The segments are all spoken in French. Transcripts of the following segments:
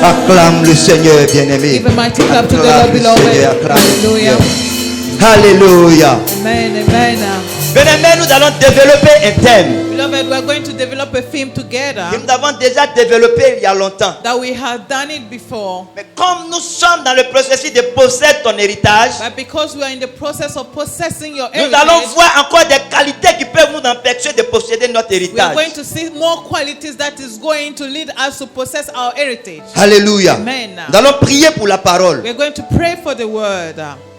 Acclame le Seigneur bien-aimé. Give a mighty clap to the Acclame Lord, le beloved. Seigneur, acclame le Hallelujah. Seigneur. Alléluia. Amen. Amen. Bien-aimé, nous allons développer un thème Beloved, we are going to develop a theme together que nous avons déjà développé il y a longtemps. that we have done it before. Mais comme nous sommes dans le processus de posséder ton héritage, But because we are in the process of possessing your nous allons heritage, voir encore des qualités qui peuvent nous empêcher de posséder notre we are héritage. going to see more qualities that is going to lead us to possess our heritage. Alléluia. Amen. Nous allons prier pour la parole. We are going to pray for the word.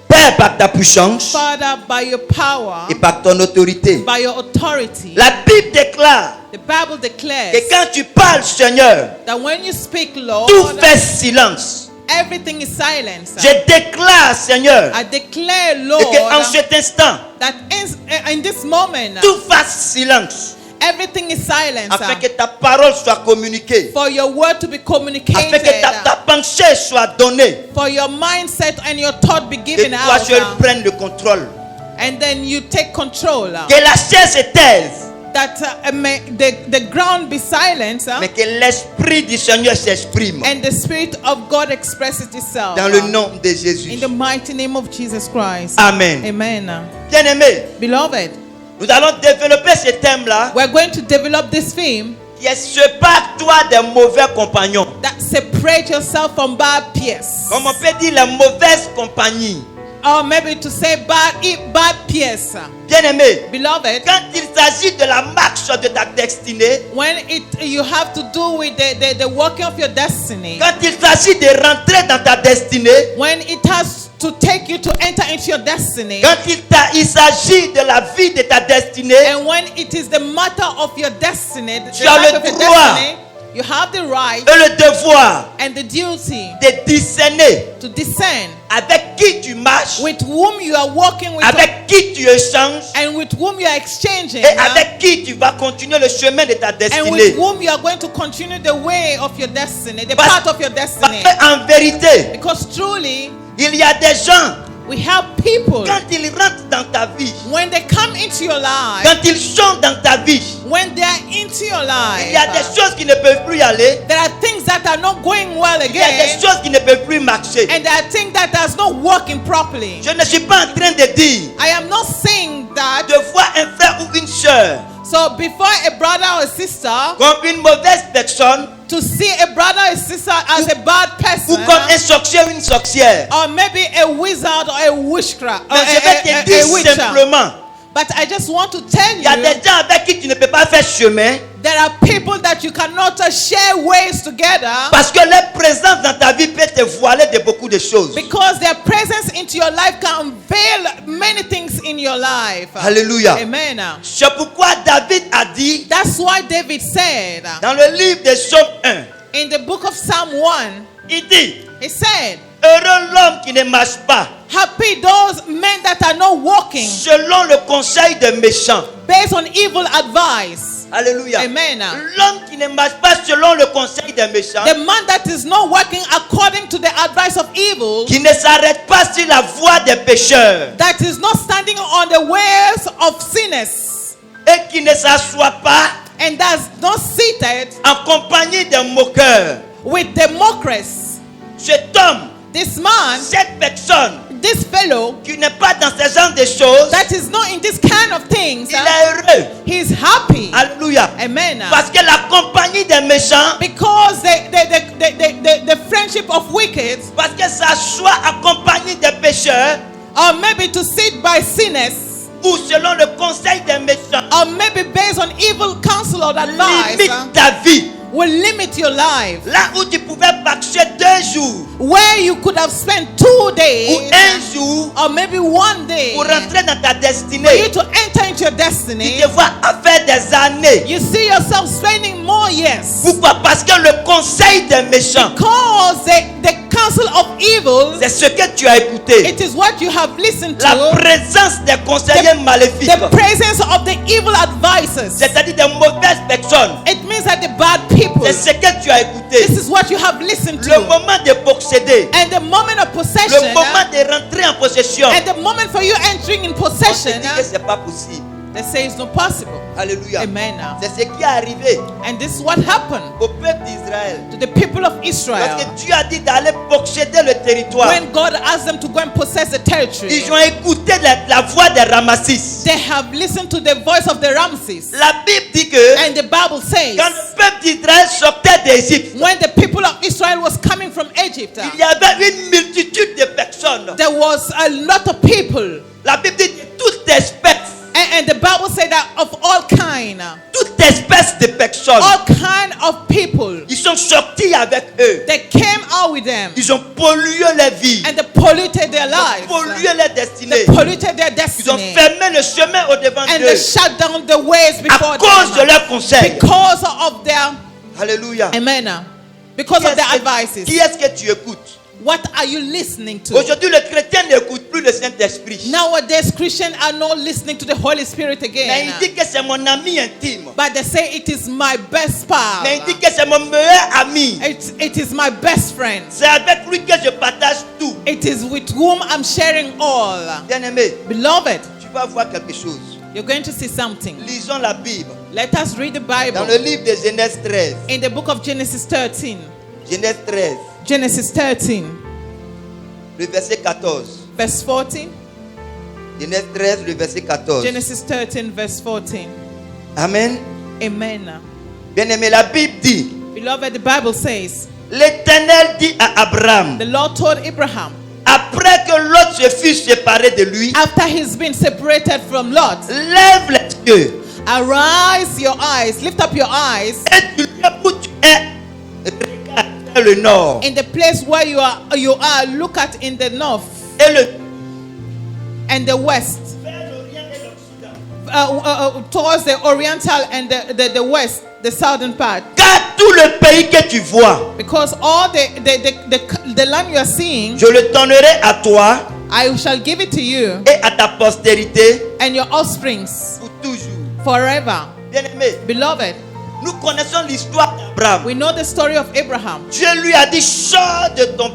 Père, par ta puissance Father, by your power, et par ton autorité, by your authority, la Bible déclare the Bible declares que quand tu parles, Seigneur, that when you speak, Lord, tout fait silence. everything is silence. Je déclare, Seigneur, I declare, et Lord, qu'en cet instant, that in this moment, tout fasse silence, everything is silence. afin que ta parole soit communiquée, For your word to be afin communicated, que ta pensée soit donnée, for your mindset and your thought be et given toi out, seul prennes le contrôle. and then you take control. Que la chair se taise, That may the ground be silent, mais que l'Esprit du Seigneur s'exprime. and the Spirit of God expresses itself. Dans le nom de In Jésus. the mighty name of Jesus Christ. Amen. Amen. Bien-aimés, Beloved, nous allons développer ce thème-là we're going to develop this theme qui est sépare-toi des mauvais compagnons. that separate yourself from bad peers. Comme on peut dire les mauvaises compagnies. Or maybe to say bad peers. Bien-aimés, Beloved, quand il s'agit de la marche de ta destinée, when you have to do with the working of your destiny, quand il s'agit de rentrer dans ta destinée, when it has to take you to enter into your destiny, quand il s'agit de la vie de ta destinée, and when it is the matter of your destiny, the tu as life le of your droit destiny, you have the right et le devoir and the duty de discerner to discern avec qui tu marches, with whom you are walking with, avec qui tu échanges and with whom you are exchanging, et avec qui tu vas continuer le chemin de ta and destinée. with whom you are going to continue the way of your destiny, the Parce- path of your Parce destiny. qu'en vérité, Because truly, il y a des gens, we have people, quand ils rentrent dans ta vie, when they come into your life, quand ils sont dans ta vie, when they are into your il y a des life, choses qui ne peuvent plus aller, there are things that are not going well il y a des again, choses qui ne peuvent plus marcher. and there are things that are not working properly. Je ne suis pas en train de dire I am not saying that. de voir un frère ou une soeur So before a brother or a sister, comme une mauvaise personne to see a brother or a sister as a bad ou person, comme un sorcier ou une sorcière. or maybe a wizard or a witchcraft, or Mais je vais te a dire witcher. simplement, But I just want to tell il y a you, des gens avec qui tu ne peux pas faire chemin there are people that you cannot share ways together parce que leur présence dans ta vie peut te voiler de beaucoup de choses. because their presence into your life can veil many things in your life. Alléluia. Amen. C'est pourquoi David a dit That's why David said dans le livre de Psaume 1, in the book of Psalm 1, il dit, he said, heureux l'homme qui ne marche pas happy those men that are not walking selon le conseil des méchants. based on evil advice. Alléluia. Amen. L'homme qui ne marche pas selon le conseil des méchants, The man that is not working according to the advice of evil, qui ne s'arrête pas sur la voie des pécheurs that is not standing on the ways of sinners, et qui ne s'assoit pas and that's not seated en compagnie des moqueurs. with the mockers. Cet homme, This man, cette personne this fellow, qui n'est pas dans ce genre de choses, that is not in this kind of things, il est heureux. he's happy. Alléluia. Amen. Parce que la compagnie des méchants, Because the friendship of wicked, parce que s'assoit en compagnie des pécheurs or maybe to sit by sinners, ou selon le conseil des méchants, or maybe based on evil counsel or advice, limite ta vie. will limit your life. Là où tu pouvais marcher 2 jours Where you could have spent 2 ou days, 1 jour or maybe 1 day, pour rentrer dans ta for you destinée, to enter into your tu destiny, te vois à faire des années. you see yourself spending more years. Pourquoi? Parce que le conseil des méchants, Because the counsel of evil, c'est ce que tu as écouté. it is what you have listened La to, présence des conseillers maléfiques, the presence of the evil advisors. c'est-à-dire des mauvaises personnes. It means that the bad people, C'est ce que tu as écouté. this is what you have listened Le to. moment de posséder, And the moment of le possession, moment de rentrer en possession, and the moment for you entering in on te possession, dit que c'est pas possible. they say it's not possible. Alléluia. Amen. C'est ce qui est arrivé And this is what happened au peuple d'Israël d'Israël, to the people of Israel, lorsque Dieu a dit d'aller posséder le territoire, when God asked them to go and possess the territory, ils ont écouté la voix de Ramassis. they have listened to the voice of the Ramses. La Bible dit que And the Bible says, quand le peuple d'Israël sortait d'Égypte, when the people of Israel was coming from Egypt, il y avait une multitude de personnes. there was a lot of people. La Bible dit de toute espèce, And the Bible said that of all kind de personnes, all kind of people, ils sont sortis avec eux. they came out with them Ils ont pollué leur vie, and they polluted their ils ont lives, pollué leur they destinée. polluted their Ils ont destiny, fermé le chemin au devant and d'eux they shut down the ways before à cause de them leurs conseils. because of their Alléluia. amen, because of their advices. Qui est-ce que tu écoutes? What are you listening to? Aujourd'hui, le chrétien n'écoute plus le Saint-Esprit. Nowadays, Christians are not listening to the Holy Spirit Mais again, il dit que c'est mon ami intime. but they say it is my best pal. Mais il dit que c'est mon meilleur ami. It is my best friend. C'est avec lui que je partage tout. It is with whom I'm sharing all. Bien-aimé, Beloved, tu vas voir quelque chose. you're going to see something. Lisons la Bible. Let us read the Dans Bible le livre de Genèse 13. in the book of Genesis 13. Genèse 13, Genesis 13, le verset 14. verse 14. Genèse 13, le verset 14. Genesis 13, verse 14. Amen. Amen. Bien-aimé, la Bible dit, Beloved, the Bible says, l'Éternel dit à Abraham, the Lord told Abraham, après que Lot se fut séparé de lui, after he's been separated from Lot, lève les yeux arise your eyes, lift up your eyes et tu lieu où tu es, regarde vers le nord in the place where you are, look at in the north et le and the west, vers l'Orient et l'Occident. towards the oriental and the west, the southern part. Car tout le pays que tu vois, Because all the land you are seeing, je le donnerai à toi I shall give it to you et à ta postérité and your offsprings pour toujours. forever. Bien-aimé, Beloved, nous connaissons l'histoire d'Abraham. we know the story of Abraham. Dieu lui a dit, sors de ton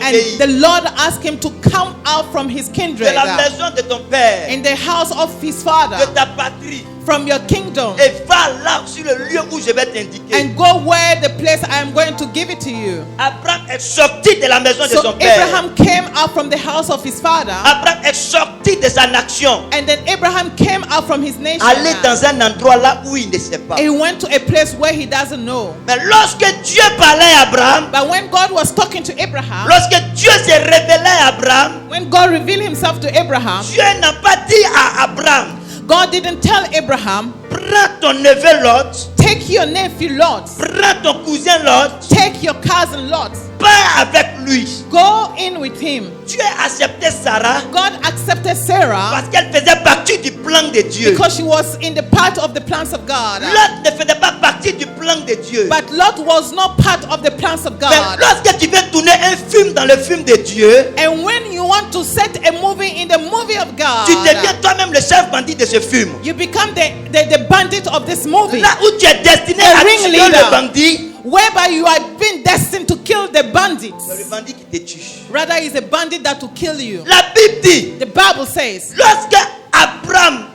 pays, And the Lord asked him to come out from his de kindred, la maison de ton père, in the house of his de father, ta patrie, from your kingdom, et va là sur le lieu où je vais t'indiquer. and go where the place I am going to give it to you. Abraham est sorti de la maison de So son père. Abraham came out from the house of his father, Abraham est sorti de sa nation, and then Abraham came out from his nation. allé dans un endroit là où il ne sait pas. He went to a place where he doesn't know. Mais lorsque Dieu parlait à Abraham, But when God was talking to Abraham, lorsque Dieu s'est révélé à Abraham, when God revealed himself to Abraham, Dieu n'a pas dit à Abraham, God didn't tell Abraham, prends ton neveu Lot, take your nephew Lot, prends ton cousin Lot, take your cousin Lot, pars avec lui. go in with him. Dieu a accepté Sarah God accepted Sarah parce qu'elle faisait partie du plan de Dieu. because she was in the part of the plans of God. Lot ne faisait pas partie du plan de Dieu. But Lot was not part of the plans of Mais God. lorsque tu veux tourner un film dans le film de Dieu, And when you want to set a movie in the movie of God, tu deviens toi-même le chef bandit de ce film. you become the bandit of this movie, Là où tu es destiné The à tuer ringleader. le bandit, whereby you are being destined to kill the bandits. c'est le bandit qui te tue. Rather, it's a bandit that will kill you. La Bible dit, The Bible says, lorsque Abraham,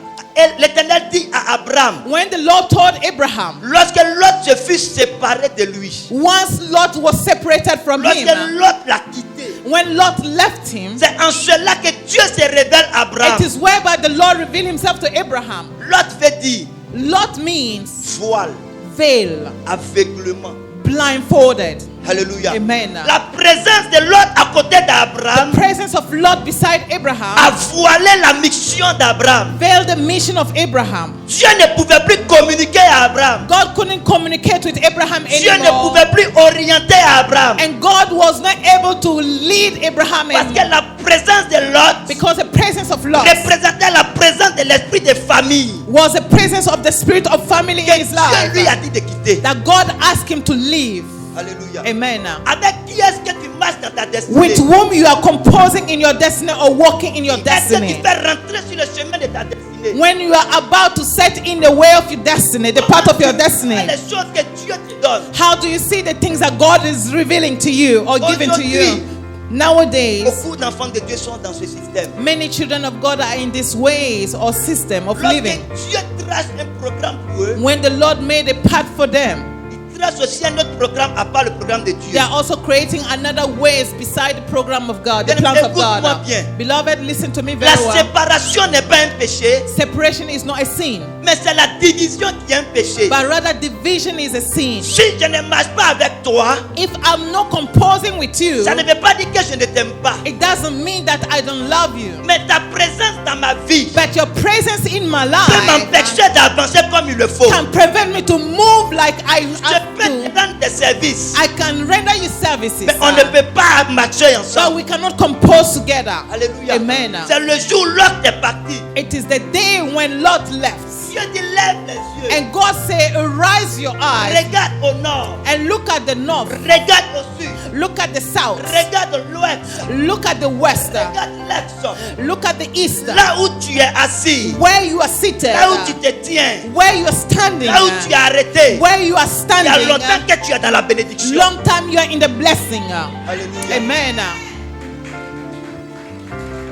l'Éternel dit à Abraham, when the Lord told Abraham, lorsque Lot se fut séparé de lui, once Lot was separated from lorsque him, Lot l'a quitté, when Lot left him, c'est en cela que Dieu se révèle à Abraham. it is whereby the Lord revealed himself to Abraham. Lot veut dire Lot means voile, veil, aveuglement. blindfolded. Alléluia. Amen. La présence de Lot à côté d'Abraham Presence of Lot beside a Abraham voilé la mission d'Abraham. veiled the mission of Abraham. Dieu ne pouvait plus communiquer à Abraham. God couldn't communicate with Abraham Dieu ne anymore. pouvait plus orienter à Abraham. And God was not able to lead Abraham Parce que anymore la présence de Lot because the presence of Lot représentait la présence de l'esprit de famille was the presence of the spirit of family in his Dieu life lui a dit de quitter. that God asked him to leave. Alléluia. Amen. Avec qui est-ce que tu marches dans ta destinée? With whom you are composing in your destiny or walking in your Qui est-ce que tu destiny. fais rentrer sur le chemin de ta destinée? When you are about to set in the way of your destiny, the path of your destiny, Les choses que Dieu te donne. how do you see the things that God is revealing to you or giving to you? Nowadays, Beaucoup d'enfants de Dieu sont dans ce système. many children of God are in these ways or system of Lorsque living. Dieu trace un programme pour eux, When the Lord made a path for them, il introduire aussi un autre programme à part le programme de Dieu. They are also creating another ways beside the program of God, the Bien, plans of écoute-moi God. bien. Beloved, listen to me La very well. séparation n'est pas un péché, Separation is not a sin, mais c'est la division qui est un péché. but rather division is a sin. Si je ne marche pas avec toi, If I'm not composing with you, ça ne veut pas dire que je ne t'aime pas. it doesn't mean that I don't love you. Mais ta présence dans ma vie But your presence in my peut life m'empêcher d'avancer comme il le faut. can prevent me to move like I Je have peux te to. rendre des services, I can render you services, mais on ne peut pas marcher but ensemble. we cannot compose together. Alléluia. Amen. C'est le jour où l'autre est parti. It is the day when Lot left. Dieu dit lève les yeux. And God said, arise your eyes Regarde au nord. and look at the north, Regarde au sud. look at the south, Regarde l'ouest. look at the west, Regarde l'est. look at the east, Là où tu es assis. where you are seated, Là où tu te tiens. where you are standing, Là où tu es arrêté. where you are Il y a standing. longtemps que tu es dans la bénédiction. Long time you are in the blessing. Alléluia. Amen.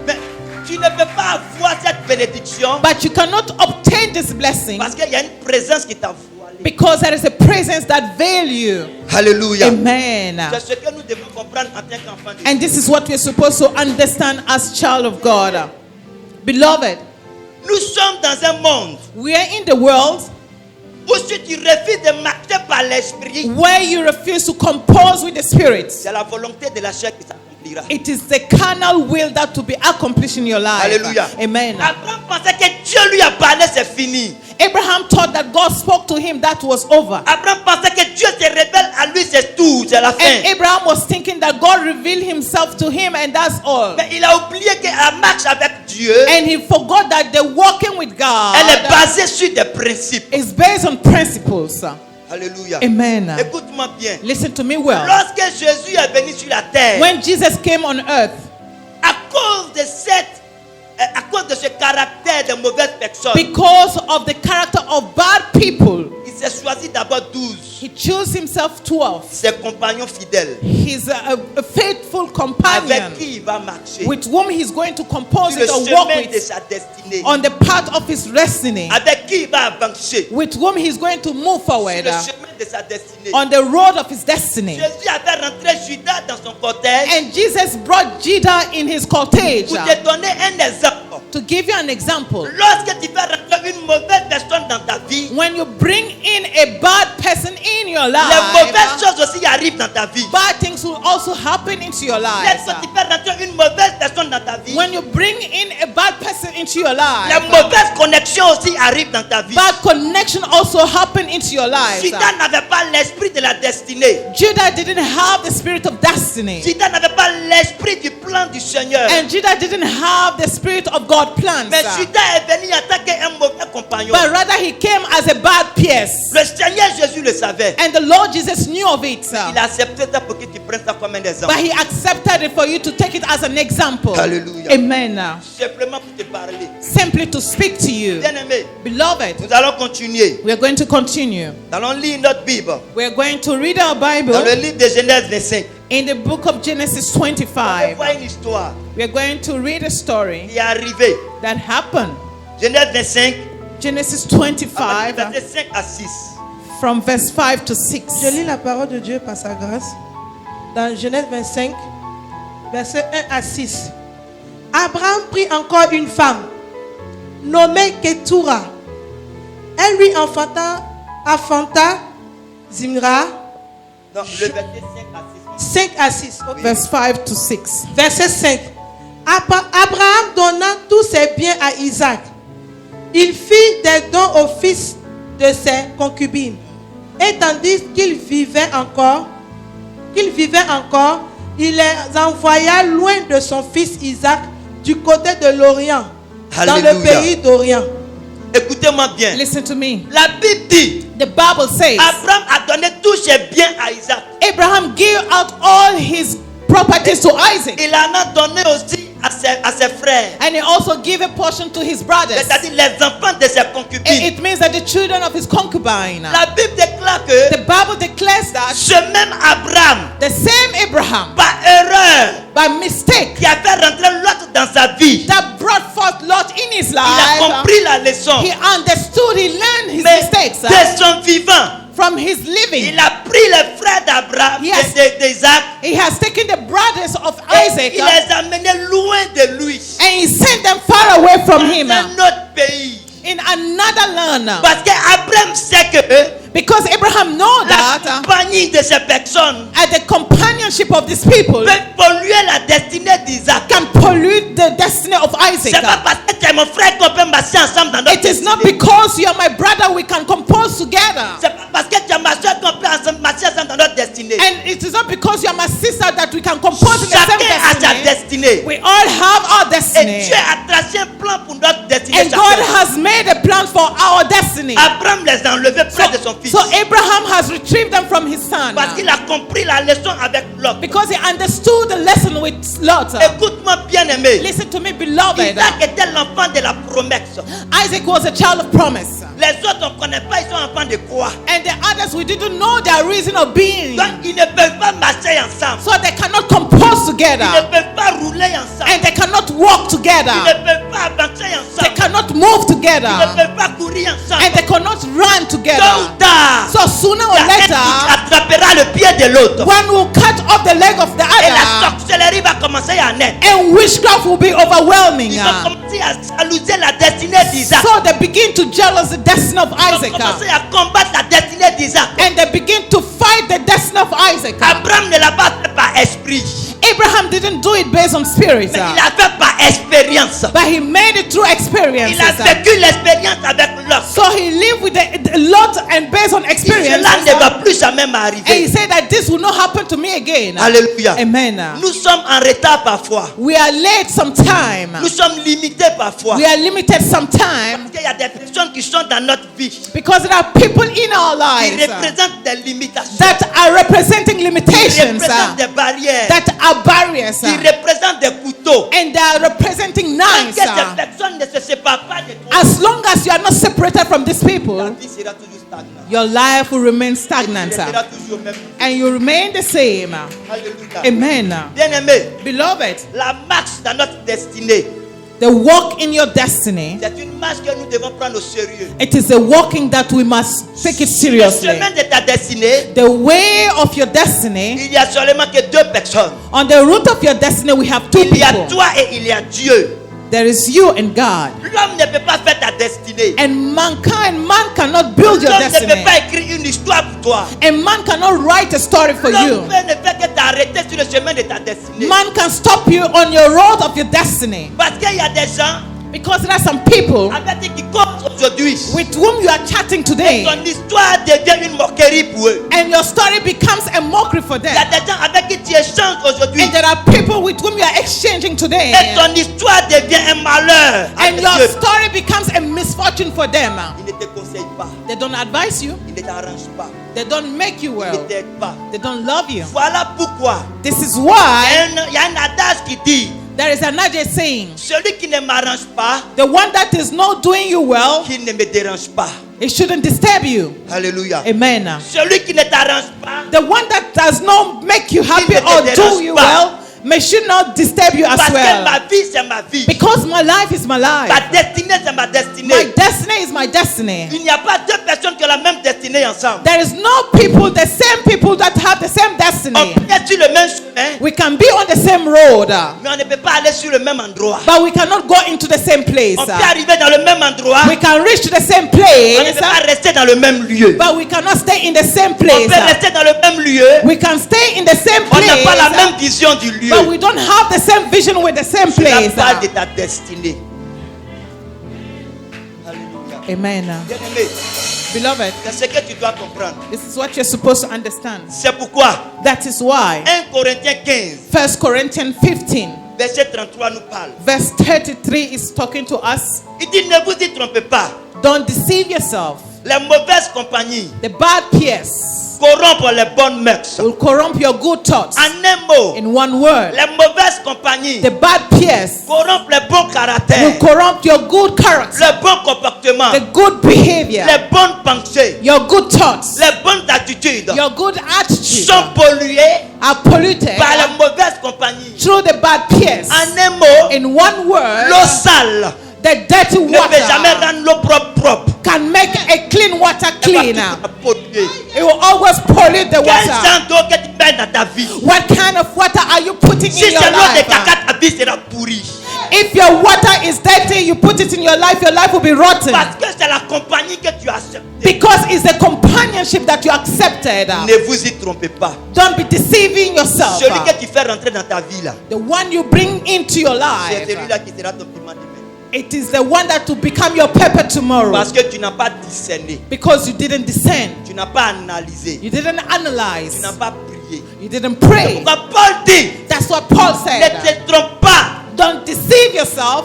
Mais tu ne peux pas avoir cette bénédiction But you cannot obtain this blessing parce qu'il y a une présence qui t'a voilé. because there is a presence that veil you. Alléluia. Amen. C'est ce que nous devons comprendre en tant qu'enfants de Dieu. And this is what we're supposed to understand as child of God. Beloved, Nous sommes dans un monde we are in the world où si tu refuses de marcher par l'esprit, where you refuse to compose with the Spirit. c'est la volonté de la chair qui s'accomplira. It is the carnal will that to be accomplished in your life. Alléluia. Amen. Abraham pensait que Dieu lui a parlé, c'est fini. Abraham thought that God spoke to him, that was over. Abraham pensait que Dieu se révèle à lui, c'est tout, c'est la And fin. Abraham was thinking that God revealed himself to him and that's all. Mais il a oublié que la marche avec Dieu, And he forgot that the walking with God elle est basée sur des principes. is based on principles. Alléluia. Amen. Écoute-moi bien. Listen to me well. Lorsque Jésus est venu sur la terre, When Jesus came on earth, à cause de ce caractère de mauvaise personne, because of the character of bad people, il s'est choisi d'abord 12, he chose himself 12. ses compagnons fidèles, He's a faithful companion avec qui il va marcher with whom he's going to compose sur le it or walk chemin de with sa destinée, on the path of his destiny, avec qui il va avancer with whom he's going to move sur forward le chemin de sa destinée. on the road of his destiny. Jésus avait rentré Judas dans son cortège And Jesus brought Judah in his cortege. pour te donner un exemple. To give you an example, Lorsque tu fais rentrer une mauvaise personne dans ta vie, when you bring in a bad person in your les life, mauvaises choses aussi arrivent dans ta vie. bad things will also happen into your life. Lorsque tu fais rentrer une mauvaise personne dans ta vie, When you bring in a bad person into your les life, mauvaises connexions aussi arrivent dans ta vie. bad connection also happen into your life. Judas n'avait pas l'esprit de la destinée. Judah didn't have the spirit of destiny. Judas n'avait pas l'esprit du plan du Seigneur. And Judah didn't have the spirit of God plans. Mais Judas est venu en tant qu'un mauvais compagnon. But rather he came as a bad pierce. Le Seigneur Jésus le savait. And the Lord Jesus knew of it. Il a accepté ça pour que tu prennes ça comme un exemple. But he accepted it for you to take it as an example. Hallelujah. Amen. Simplement pour te parler. Simply to speak to you. Bien-aimé, Beloved, nous allons continuer. we are going to continue. Nous allons lire notre Bible. We are going to read our Dans Bible le livre de Genèse 25. in the book of Genesis On va 25. voir une histoire We are going to read a story qui est arrivée. that happened. Genèse 25, Genesis à partir 25, du verset 5 à 6. from verse 5 to 6. Je lis la parole de Dieu par sa grâce dans Genèse 25, versets 1 à 6. Abraham prit encore une femme nommée Ketura. Elle lui enfanta Zimra, Non, le verset 5 à 6. 5 à 6. Ok. Verse 5 to 6. Verset 5. Abraham donna tous ses biens à Isaac. Il fit des dons au fils de ses concubines. Et tandis qu'il vivait encore, il les envoya loin de son fils Isaac du côté de l'Orient, dans le Alléluia. pays d'Orient. Écoutez-moi bien. Listen to me. La Bible dit, The Bible says Abraham a donné tous ses biens à Isaac. Abraham gave out all his properties to Isaac. Il en a donné aussi à ses frères. And he also gave a portion to his brothers. C'est-à-dire les enfants de ses concubines. It means that the children of his concubine. La Bible déclare que The Bible declares that ce même Abraham, the same Abraham, par erreur, by mistake, qui a fait rentrer l'autre dans sa vie, that brought forth Lot in his il a life, compris la leçon. he understood, he learned his Mais mistakes. de son vivant, from his living. Il a pris les frères d'Abraham, Yes. d'Isaac, He has taken the brothers of et Isaac il les a amenés loin de lui, and he sent them far away from him dans un autre pays. in another land. Parce qu'Abraham sait que Because Abraham know la that compagnie de ces personnes at the companionship of these people peut polluer la destinée d'Isaac. can pollute the destiny of C'est pas Isaac. parce que tu es mon frère qu'on peut marcher ensemble dans notre It is not destinée. because you are my brother we can compose together. C'est pas parce que tu es ma soeur qu'on peut marcher ensemble dans notre destinée. And it is not because you are my sister that we can compose in the same Chacun a sa destiny. destinée. We all have our Et destiny. Dieu a tracé un plan pour notre destinée. And God chacun. has made a plan for our destiny. Abraham les a enlevés près de son fils. So Abraham has retrieved them from his son. Parce qu'il a compris la leçon avec Lot. Because he understood the lesson with Lot. Écoute-moi bien aimé. Listen to me, beloved. Isaac était l'enfant de la promesse. Isaac was a child of promise. Les autres on ne connaît pas, ils sont enfants de quoi? And the others, we didn't know their reason of being. Donc ils ne peuvent pas marcher ensemble. So they cannot compose together. Ils ne peuvent pas rouler ensemble. And they cannot walk Ils together. ne peuvent pas avancer They ensemble. cannot move Ils ne together. peuvent pas courir ensemble. And they cannot run Tôt ou together. tard, So sooner il y or a un qui later, attrapera le pied de l'autre. one will cut off the leg of the Et la other. sorcellerie va commencer à naître. And witchcraft will be overwhelming. Ils ont commencé à jalouser la destinée d'Isaac. So they begin to jealous the destiny of Ils ont Isaac. commencé à combattre la destinée d'Isaac. And they begin to fight the destiny of Isaac. Abraham ne l'a pas fait par esprit, Abraham didn't do it based on spirit, mais il l'a fait par expérience. but he made it through Il a experiences. vécu l'expérience avec Lot. So he lived with the lot and based on experience. Cela ne va plus jamais And he m'arriver. said that this will not happen to me again. Alléluia. Amen. Nous sommes en retard parfois. We are late sometime. Nous sommes limités parfois. We are limited sometime Parce qu'il y a des personnes qui sont dans notre vie because there are people in our qui lives représentent des limitations, that are representing qui limitations, représentent des barrières, that are barriers, qui représentent des couteaux. and they are representing Tant knives. que ces personnes ne se séparent pas de toi, As long as you are not separated from these ta people, vie sera toujours stagnante. your life will remain Tu stagnant, resteras toujours au même. and you remain the same. Alléluia. Amen. Bien-aimé, Beloved, la marche dans notre destinée, the walk in your destiny, c'est une marche que nous devons prendre au sérieux. it is a walking that we must take it Le seriously. chemin de ta destinée, The way of your destiny, il y a seulement que deux personnes. on the route of your destiny, we have two Il y a people. toi et il y a Dieu. There is you and God. L'homme ne peut pas faire ta destinée. And man cannot build your L'homme ne peut destiny. pas écrire une histoire pour toi. And man cannot write a story for you. L'homme ne fait que t'arrêter sur le chemin de ta destinée. Man can stop you on your road of your destiny. Parce qu'il y a des gens Because there are some people avec qui comptent aujourd'hui. with whom you are chatting today, Ton histoire devient une moquerie pour eux. and your story becomes a mockery for Il y them. a des gens avec qui tu échanges aujourd'hui. And there are people with whom you are exchanging today, Et ton histoire devient un malheur. and avec your Dieu. story becomes a misfortune for them. Il ne te conseille pas. They don't advise you, Il ne t'arrange pas. they don't make you Il ne well, t'aide pas. they don't love you. Voilà pourquoi This is why il y a un adage qui dit there is another saying, celui qui ne m'arrange pas, the one that is not doing you well, qui ne me dérange pas. it shouldn't disturb you. Alléluia. Amen. Celui qui ne t'arrange pas, The one that does not make you happy ne te or dérange do you pas. well may should not disturb you as parce que well. ma vie c'est ma vie. Because my life is my life. Ma destinée c'est ma My destinée. destiny is my destiny. Il n'y a pas deux personnes qui ont la même destinée ensemble. There is no people, the same people that have the same On destiny. peut être sur le même chemin, We can be on the same road, mais on ne peut pas aller sur le même endroit. but we cannot go into the same place. On peut arriver dans le même endroit, We can reach to the same on ne place, peut pas rester dans le même lieu. but we cannot stay in the same On place. peut rester dans le même lieu, We can stay in the same on n'a pas la place, même vision du lieu. but we don't have the same vision with the same Tu n'as place. pas de ta destinée. Alléluia. Amen. Bien-aimé, Beloved, c'est ce que tu dois comprendre. this is what you're supposed to understand. C'est pourquoi That is why 1 Corinthiens 15, 1 Corinthians 15, verset 33 nous parle. verse 33 is talking to us. Il dit ne vous y trompez pas. Don't deceive yourself. Les mauvaises compagnies The bad peers corrompent les bonnes mœurs. will corrupt your good thoughts. En un mot, In one word, les mauvaises compagnies the bad peers corrompent les bons will caractères, corrupt your good character, le bon comportement, the good behavior, les bonnes pensées, your good thoughts, les bonnes attitudes your good attitude sont polluées are polluted par les mauvaises compagnies. through the bad peers. En un mot, In one word, l'eau sale the dirty ne peut jamais water rendre l'eau propre. can make a clean water Elle va cleaner. toujours la polluer. polluer? It will always pollute the Quel water. genre d'eau que tu mets dans ta vie? What kind of water are you putting Si in your c'est l'eau de life? caca, ta vie sera pourrie. If your water is dirty, you put it in your life will be rotten. Parce que c'est la compagnie que tu as acceptée. Because it's the companionship that you accepted. Ne vous y trompez pas. Don't be deceiving yourself. Celui que tu fais rentrer dans ta vie là, The one you bring into your c'est life, celui-là qui sera ton piment demain. it is the one that will become your pepper tomorrow. Parce que tu n'as pas discerné, Because you didn't discern, tu n'as pas analysé, you didn't tu analyze, n'as pas prié. you didn't pray. Pourquoi Paul dit, That's what Paul ne said. te trompe pas. Don't deceive yourself.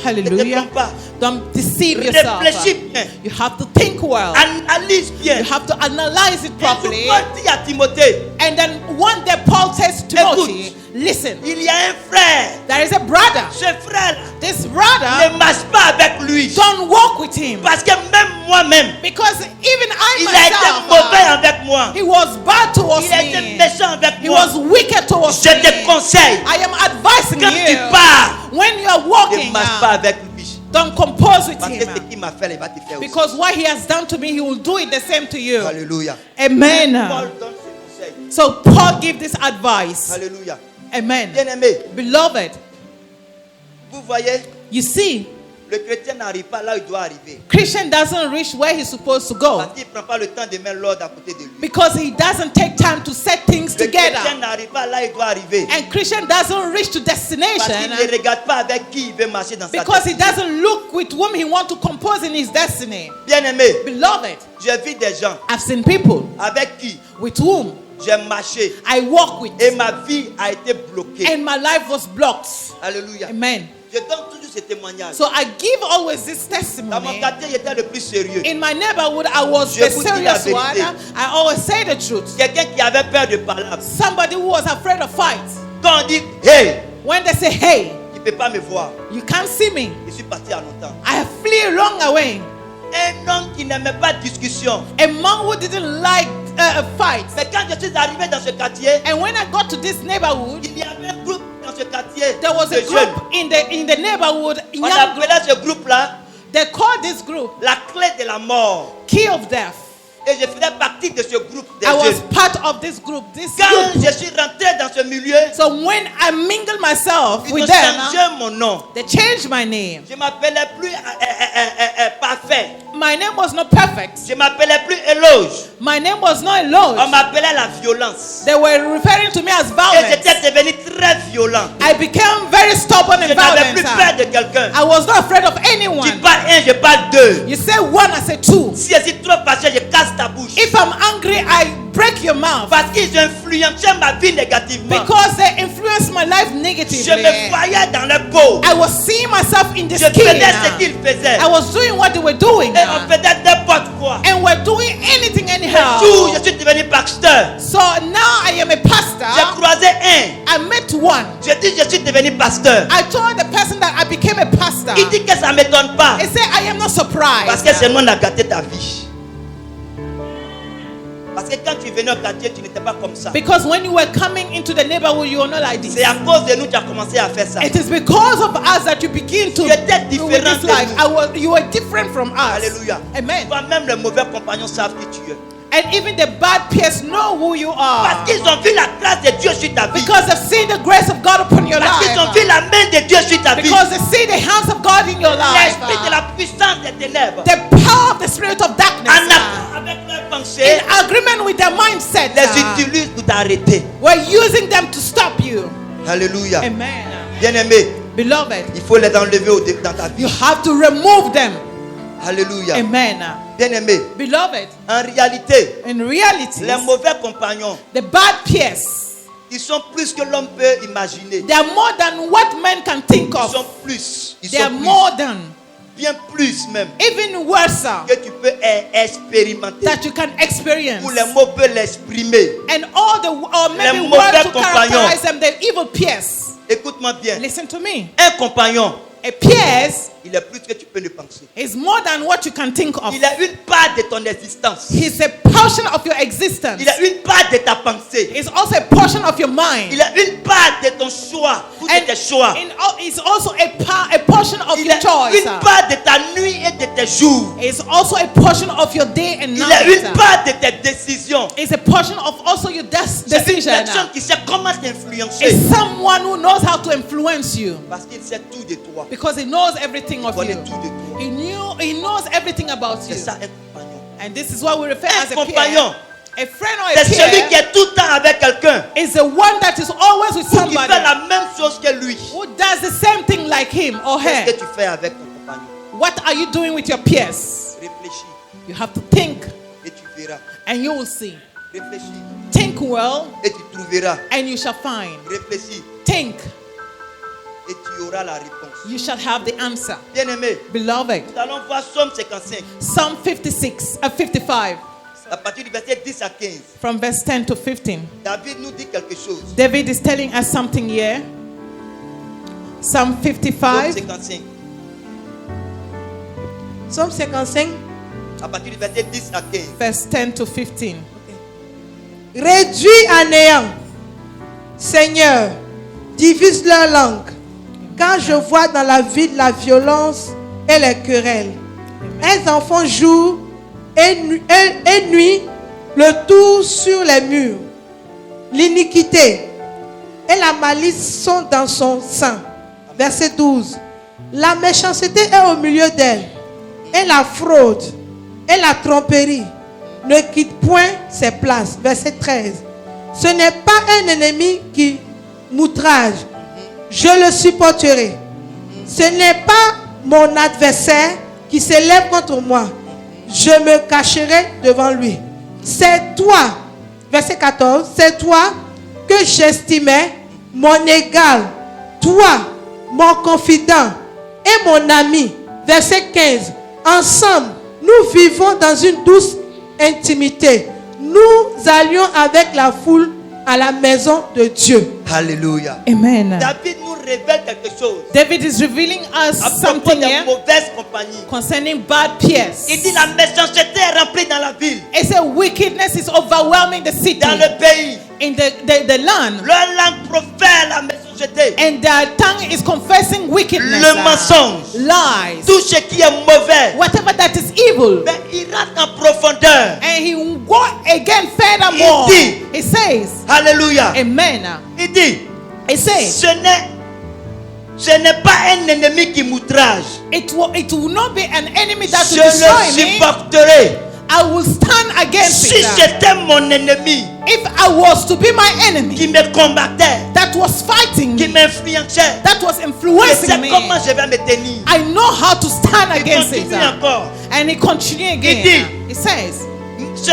Ne te Hallelujah. trompe pas. Don't deceive yourself. Réfléchis bien. You have to think well. Analyse bien. You have to analyze it Et properly. Paul dit à Timothée, And then one day Paul says to Timothy, listen, il y a un frère. there is a brother. Ce frère This brother, ne marche pas avec lui. don't walk with him. Parce que même moi-même, Because even I il a été myself, mauvais avec moi. he was bad towards Il a été me. méchant avec He moi. was wicked towards Je te me. conseille, I am advising quand tu you, pars, when you are ne walking, marche pas avec lui. don't compose with Parce que ce him. qu'il m'a fait, il va te faire aussi. Because what he has done to me, he will do it the same to you. Alléluia. Amen. Paul donne ce conseil. So Paul gave this advice. Alléluia. Amen. Bien-aimé, Beloved, vous voyez, you see, le chrétien n'arrive pas là où il doit arriver. Christian doesn't reach where he's supposed to go Parce qu'il ne prend pas le temps de mettre l'ordre à côté de lui. because he doesn't take time to set things Le chrétien together. n'arrive pas là où il doit arriver. And Christian doesn't reach to Parce qu'il destination ne regarde pas avec qui il veut marcher dans sa because he destinée. doesn't look with whom he wants to compose in his destiny. Bien-aimé, Beloved, j'ai vu des gens I've seen people avec qui with whom j'ai marché I walk with et ma vie a été bloquée. and my life was blocked. Alléluia. Amen. Je donne toujours ce témoignage. So I give always this Dans mon testimony. quartier, j'étais le plus sérieux. In my neighborhood, I was Je the vous dis la serious one. vérité. I always say the truth. Quelqu'un qui avait peur de parler. Somebody who was afraid of fights. Quand on dit, hey, When they say, hey, il ne peut pas me voir. you can't see me, Je suis parti à longtemps. I flee long away. Un homme qui n'aimait pas de discussion. A man who didn't like fights. Mais quand je suis arrivé dans ce quartier, And when I got to this neighborhood, il y avait un groupe dans ce quartier there was de a jeunes. group in the neighborhood, On young group. appelait ce groupe-là They called this group la clé de la mort. Key of Death. Et je faisais partie de ce groupe de I was jeunes. part of this group. This Quand group. je suis rentré dans ce milieu, So when I mingled myself ils ont with them, changé mon nom. they changed my name. Je ne m'appelais plus Parfait. My name was not perfect. Je ne m'appelais plus Éloge. My name was not On Eloge. m'appelait la violence. They were referring to me as Et violence. j'étais devenu très violent. I became very stubborn Je and n'avais plus peur violent. de quelqu'un. I was not afraid of Tu anyone. parles un, je parle deux. You say one, I say two. Si je suis trop fâché, je casse ta bouche. If I'm angry, I break your mouth. Parce qu'ils influencé ma vie négativement. Because they influenced my life Je me negatively. voyais dans leur peau. I was seeing myself in the Je faisais ce skin. qu'ils faisaient. I was doing what they were doing. Et on faisait n'importe quoi. And we're doing anything Un anyhow. jour, je suis devenu pasteur. So now I am a J'ai pastor. croisé un. I met one. Je dis, je suis devenu pasteur. I told the person that I became a pastor. Il dit que ça ne m'étonne pas. He said, I am not Parce surprised. que c'est moi qui a gâté ta vie. Parce que quand tu venais au quartier, tu n'étais pas comme ça. Because when you were coming into the neighborhood, you were not like this. C'est à cause de nous que tu as commencé à faire ça. It is because of us that you begin to Tu étais do with différent this de life. nous. You were different from us. Alléluia. Amen. Toi-même, les mauvais compagnons savent qui tu es. And even the bad peers know who you are. Parce qu'ils ont vu la grâce de Dieu sur ta vie. Because they've seen the grace of God upon your Parce qu'ils ont life. vu la main de Dieu sur ta vie. Because they see the hands of God in your life. L'esprit de la puissance des ténèbres. The power of the spirit of darkness. En accord avec leurs pensées, In agreement with their mindset. les utilisent pour t'arrêter. We're using them to stop you. Alléluia. Amen. Bien-aimé, Beloved, il faut les enlever dans ta vie. you have to remove them. Alléluia. Amen. Bien-aimé, Beloved, en réalité, in reality, les mauvais compagnons, the bad peers, ils sont plus que l'homme peut imaginer. they are more than what men can think Ils sont of. plus. Ils They are sont more than, plus. Bien plus même. even worse, Que tu peux expérimenter. that you can experience. Où les mots peuvent l'exprimer. And all the, or maybe Les words mauvais to compagnons. characterize them, the evil peers. Écoute-moi bien. Listen to me. Un compagnon, A peers il est plus que tu peux le penser. is more than what you can think of. Il a une part de ton existence. He's a portion of your existence. Il a une part de ta pensée. It's also a portion of your mind. Il a une part de ton choix pour de tes choix. It's also a portion of Il your est choice. une part de ta nuit et de tes jours. It's also a portion of your day and Il est night. une part de tes décisions. It's a portion of also your C'est une decision. personne qui sait comment t'influencer. It's someone who knows how to influence you Parce qu'il sait tout de toi. because he knows everything Il of connaît you. tout de toi. He knows everything about C'est you. ça un compagnon. And this is what we refer as a compagnon. peer. A friend or a C'est celui qui peer est tout le temps avec quelqu'un. is the one that is always with Ou qui somebody fait la même chose que lui. who does the same thing like him or Qu'est-ce que her. tu fais avec ton compagnon? What are you doing with your peers? Réfléchis You have to think et tu verras. and you will see. Réfléchis Think well et tu trouveras. and you shall find. Réfléchis Think, et tu auras la réponse. you shall have the answer. Bien-aimé, Beloved, nous allons voir Psaume 55 Psalm 55, à partir du verset 10 à 15. from verse 10 to 15. David nous dit quelque chose. David is telling us something here. Psalm Psaume 55, 55 Psaume 55. à partir du verset 10 à 15. verse 10 to 15. Réduis à néant. Seigneur, divise leur langue. Quand je vois dans la ville la violence et les querelles, elles en font jour et nuit le tour sur les murs. L'iniquité et la malice sont dans son sein. Verset 12. La méchanceté est au milieu d'elle, et la fraude et la tromperie ne quittent point ses places. Verset 13. Ce n'est pas un ennemi qui m'outrage, je le supporterai. Ce n'est pas mon adversaire qui s'élève contre moi, je me cacherai devant lui. C'est toi, verset 14, c'est toi que j'estimais mon égal, toi, mon confident et mon ami. Verset 15. Ensemble, nous vivons dans une douce intimité. Nous allions avec la foule à la maison de Dieu. Alléluia. Amen. David nous révèle quelque chose David is revealing us à propos something des here mauvaises compagnies. concerning bad peers. Il dit la méchanceté est remplie dans la ville, It's a wickedness is overwhelming the city, dans le pays. in the land, Leur langue profère la méchanceté, and their tongue is confessing wickedness, le mensonge, lies, tout ce qui est mauvais. whatever that is evil. Mais il rentre en profondeur. And he will go again furthermore. Il dit, He says, Alléluia. Amen. Il dit, He says, ce n'est pas un ennemi qui m'outrage. it will not be an enemy that Je will destroy le me. supporterai. I will stand against Si it. c'était mon ennemi If I was to be my enemy qui me combattait, that was fighting qui me, m'influençait, that was je influencing sais me, comment je vais me tenir. I know how to stand Il against it. continue encore. And he continues dit, again. He says, Ce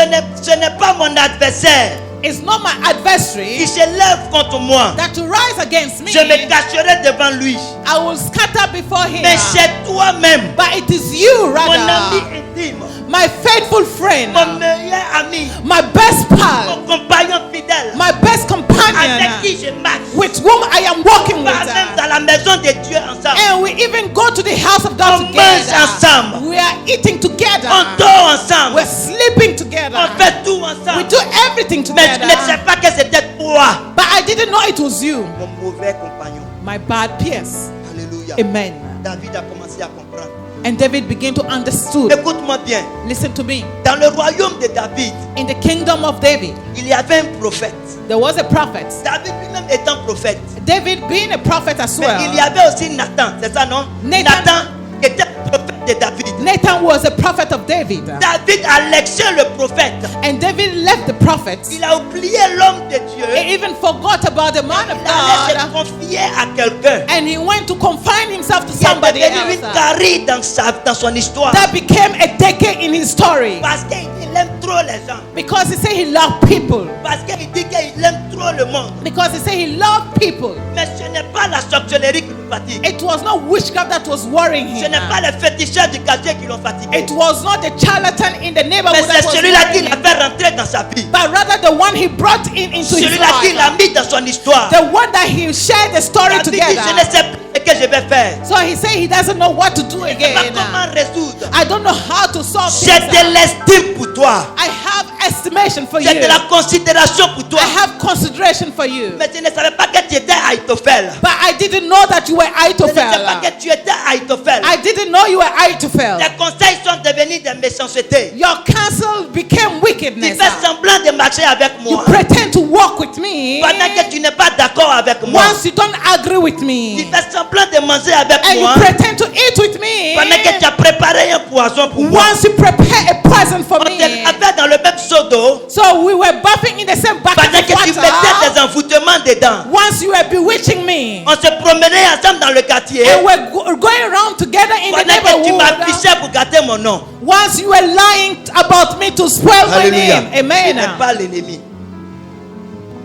n'est pas mon adversaire it's not my qui adversary se lève contre moi. that to rise against me. Je me cacherai devant lui. I will scatter before him. Mais c'est toi-même, But it is you, mon ami rather, intime, my faithful friend, mon meilleur ami, my best pal, mon compagnon fidèle, my best companion, avec qui je marche. with whom I am walking On with. va même dans la maison de Dieu ensemble. And we even go to the house of God On mange together. ensemble. We are eating together. On dort ensemble. We're sleeping together. On fait tout We ensemble. do everything Mais je ne sais together. pas que c'était toi, But I didn't know it was you, mon mauvais compagnon. my bad peers. Alléluia. Amen. David a commencé à comprendre. And David began to understand. Écoute-moi bien. Listen to me. Dans le royaume de David, In the kingdom of David, il y avait un prophète. there was a prophet. David lui-même étant prophète. David being a prophet as Mais il y well. avait aussi Nathan, c'est ça non? Nathan. Était prophète de David. Nathan was a prophet of David. David a laissé le prophète. And David left the prophet. Il a oublié l'homme de Dieu. He even forgot about the man of Il allait se God. confier à quelqu'un. And he went to confine himself to Il est somebody devenu une else. carie dans son histoire. That became a decade in his story. Parce qu'il aime trop les gens. Because he said he loved people. Parce qu'il dit qu'il aime trop le monde. Because he said he loved people. Mais ce n'est pas la sorcellerie qui nous fatigue. It was not witchcraft that was worrying Ce him. n'est pas les féticheurs du quartier qui l'ont fatigué. It was not the charlatan in the Mais neighborhood that c'est was celui-là qui worrying l'a him, fait rentrer dans sa vie. but rather the one he brought into his Celui-là qui l'a life. mis dans son histoire. The one that he shared the story David dit, je ne together. sais pas que je vais faire. So he said he doesn't know what to do Je ne sais pas again. comment résoudre. I don't know how to solve J'ai things. de l'estime pour toi. I have estimation for you. J'ai de la considération pour toi. I have consideration for you. Mais je ne savais pas que tu étais Ahitophel. But I didn't know that you were Je ne savais pas Ahithophel. que tu étais Ahitophel. I didn't know you were Ahithophel. Tes conseils sont devenus des méchancetés. Your counsel became Tu wickedness. fais semblant de marcher avec You moi pretend to walk with me. pendant que tu n'es pas d'accord avec moi. Once you don't agree with Tu me. fais semblant de manger avec And you moi pretend to eat with me. pendant que tu as préparé un poison pour moi. Once you prepare a present for On te me. lavait dans le même seau d'eau So we were bathing in the same bucket pendant of que tu mettais water. des envoûtements dedans. Once you were bewitching me. On se promenait ensemble dans le quartier And we're going around together in the pendant que tu neighborhood. m'affichais pour gâter mon nom. Once you were lying about me to spoil my Alléluia. name. Je Amen. n'ai pas l'ennemi.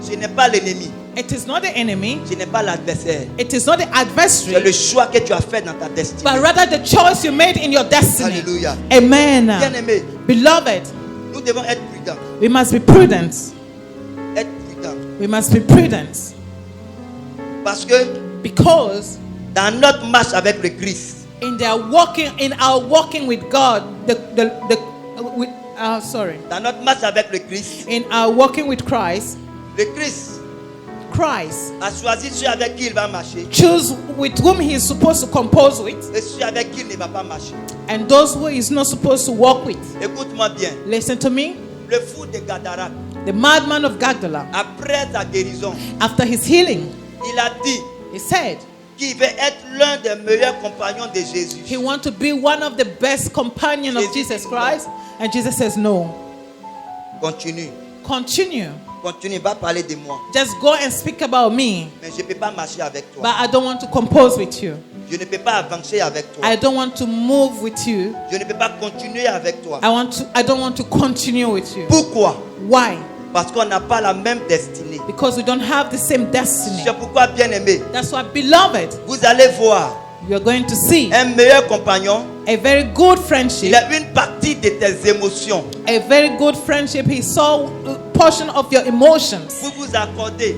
Je n'ai pas l'ennemi. It is not the enemy. Je n'ai pas l'adversaire. It is not the C'est adversary. le choix que tu as fait dans ta destinée. But rather the choice you made in your destiny. Alléluia. Amen. Bien-aimé, Beloved, nous devons être prudents. we must be prudent. Être prudents. We must be prudent. Parce que Because dans notre marche avec le Christ, in our walking with God, dans notre marche avec le Christ, in our walking with Christ, le Christ Christ a choisi ceux avec qui il va marcher choose with whom he is supposed to compose with et ceux avec qui il ne va pas marcher. and those who he is not supposed to walk with. Écoute-moi bien. Listen to me. Le fou de Gadara, The madman of Magdala, après sa guérison, after his healing, il a dit he said qu'il veut être l'un des meilleurs compagnons de Jésus. he wants to be one of the best companions of Jesus Christ. And Jesus says, no. Continue. Continue. Continue, va parler de moi. Just go and speak about me. Mais je ne peux pas marcher avec toi. But I don't want to compose with you. Je ne peux pas avancer avec toi. I don't want to move with you. Je ne peux pas continuer avec toi. I don't want to continue with you. Pourquoi? Why? Parce qu'on n'a pas la même destinée. Because we don't have the same destiny. C'est pourquoi, bien-aimé, That's why, beloved, vous allez voir you're going to see un meilleur compagnon. a very good Il friendship. a une partie de tes émotions. A very good friendship. He saw a portion of your emotions Vous vous accordez.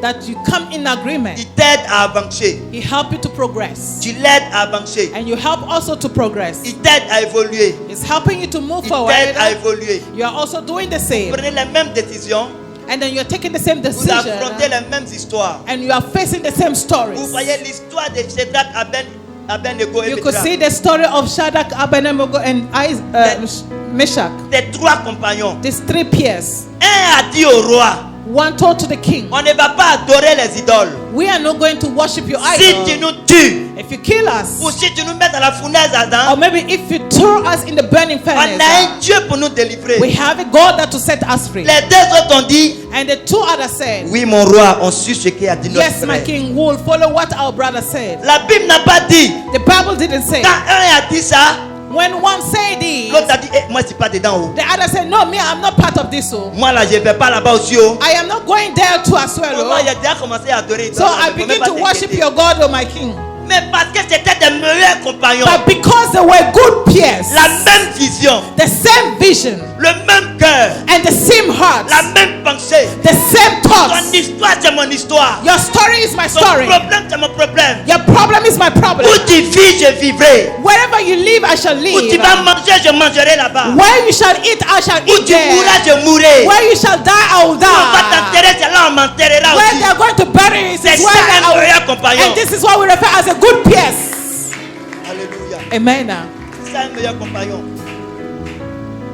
that you come in agreement. Il t'aide à avancer. He help you to progress. Tu l'aides à avancer. And you help also to progress. Il t'aide à évoluer. He's helping you to move Il forward. t'aide à évoluer. You are also doing the Vous same. prenez les mêmes décisions. And then you're taking the same Vous affrontez decision. les mêmes histoires. And you are facing the same Vous stories. voyez l'histoire de Shadrach, Abednego et You could see Meshach. the story of Shadrach, Abednego, and Meshach. Tes trois compagnons. These three peers. Un a dit au roi, One told to the king, on ne va pas adorer les idoles. we are not going to worship your Si tu idol. nous tues, If you kill us, ou si tu nous mets dans la fournaise or ardente, maybe if you throw us in the burning on furnace, a un Dieu pour nous délivrer. we have a God that to set us free. Les deux autres ont dit, And the two others said, oui mon roi, on suit ce qu'a dit notre yes, my frère. king, will follow what our brother said. La Bible n'a pas dit. The Bible didn't say. Quand un a dit ça, When one said this, l'autre a dit, eh, moi je suis pas dedans. Oh. the other said, no, me, I'm not part of this. Oh. Moi là, je vais pas là-bas aussi. Oh. I am not going there too as well. Moi, Oh. j'ai déjà commencé à adorer. So I begin to worship your God, oh my king. Mais parce que c'était des meilleurs compagnons. But because they were good peers, La même vision, the same vision, le même cœur, and the same heart, la même pensée. the same Ton thoughts. histoire, c'est mon histoire. Your story is my Ton story. problème, c'est mon problème. Your problem is my problem. Où tu vis, je vivrai. Wherever you live, I shall Où tu live. vas manger, je mangerai là-bas. Where you shall eat, I shall Où eat tu there. mourras, je mourrai. Where you shall die, I will Où on va die. t'enterrer, c'est là on m'enterrera Where aussi. they are going to bury you, C'est is ça where they un are. meilleur compagnon. And this is what we refer as a good peers. Alléluia. Amen. C'est ça un meilleur compagnon.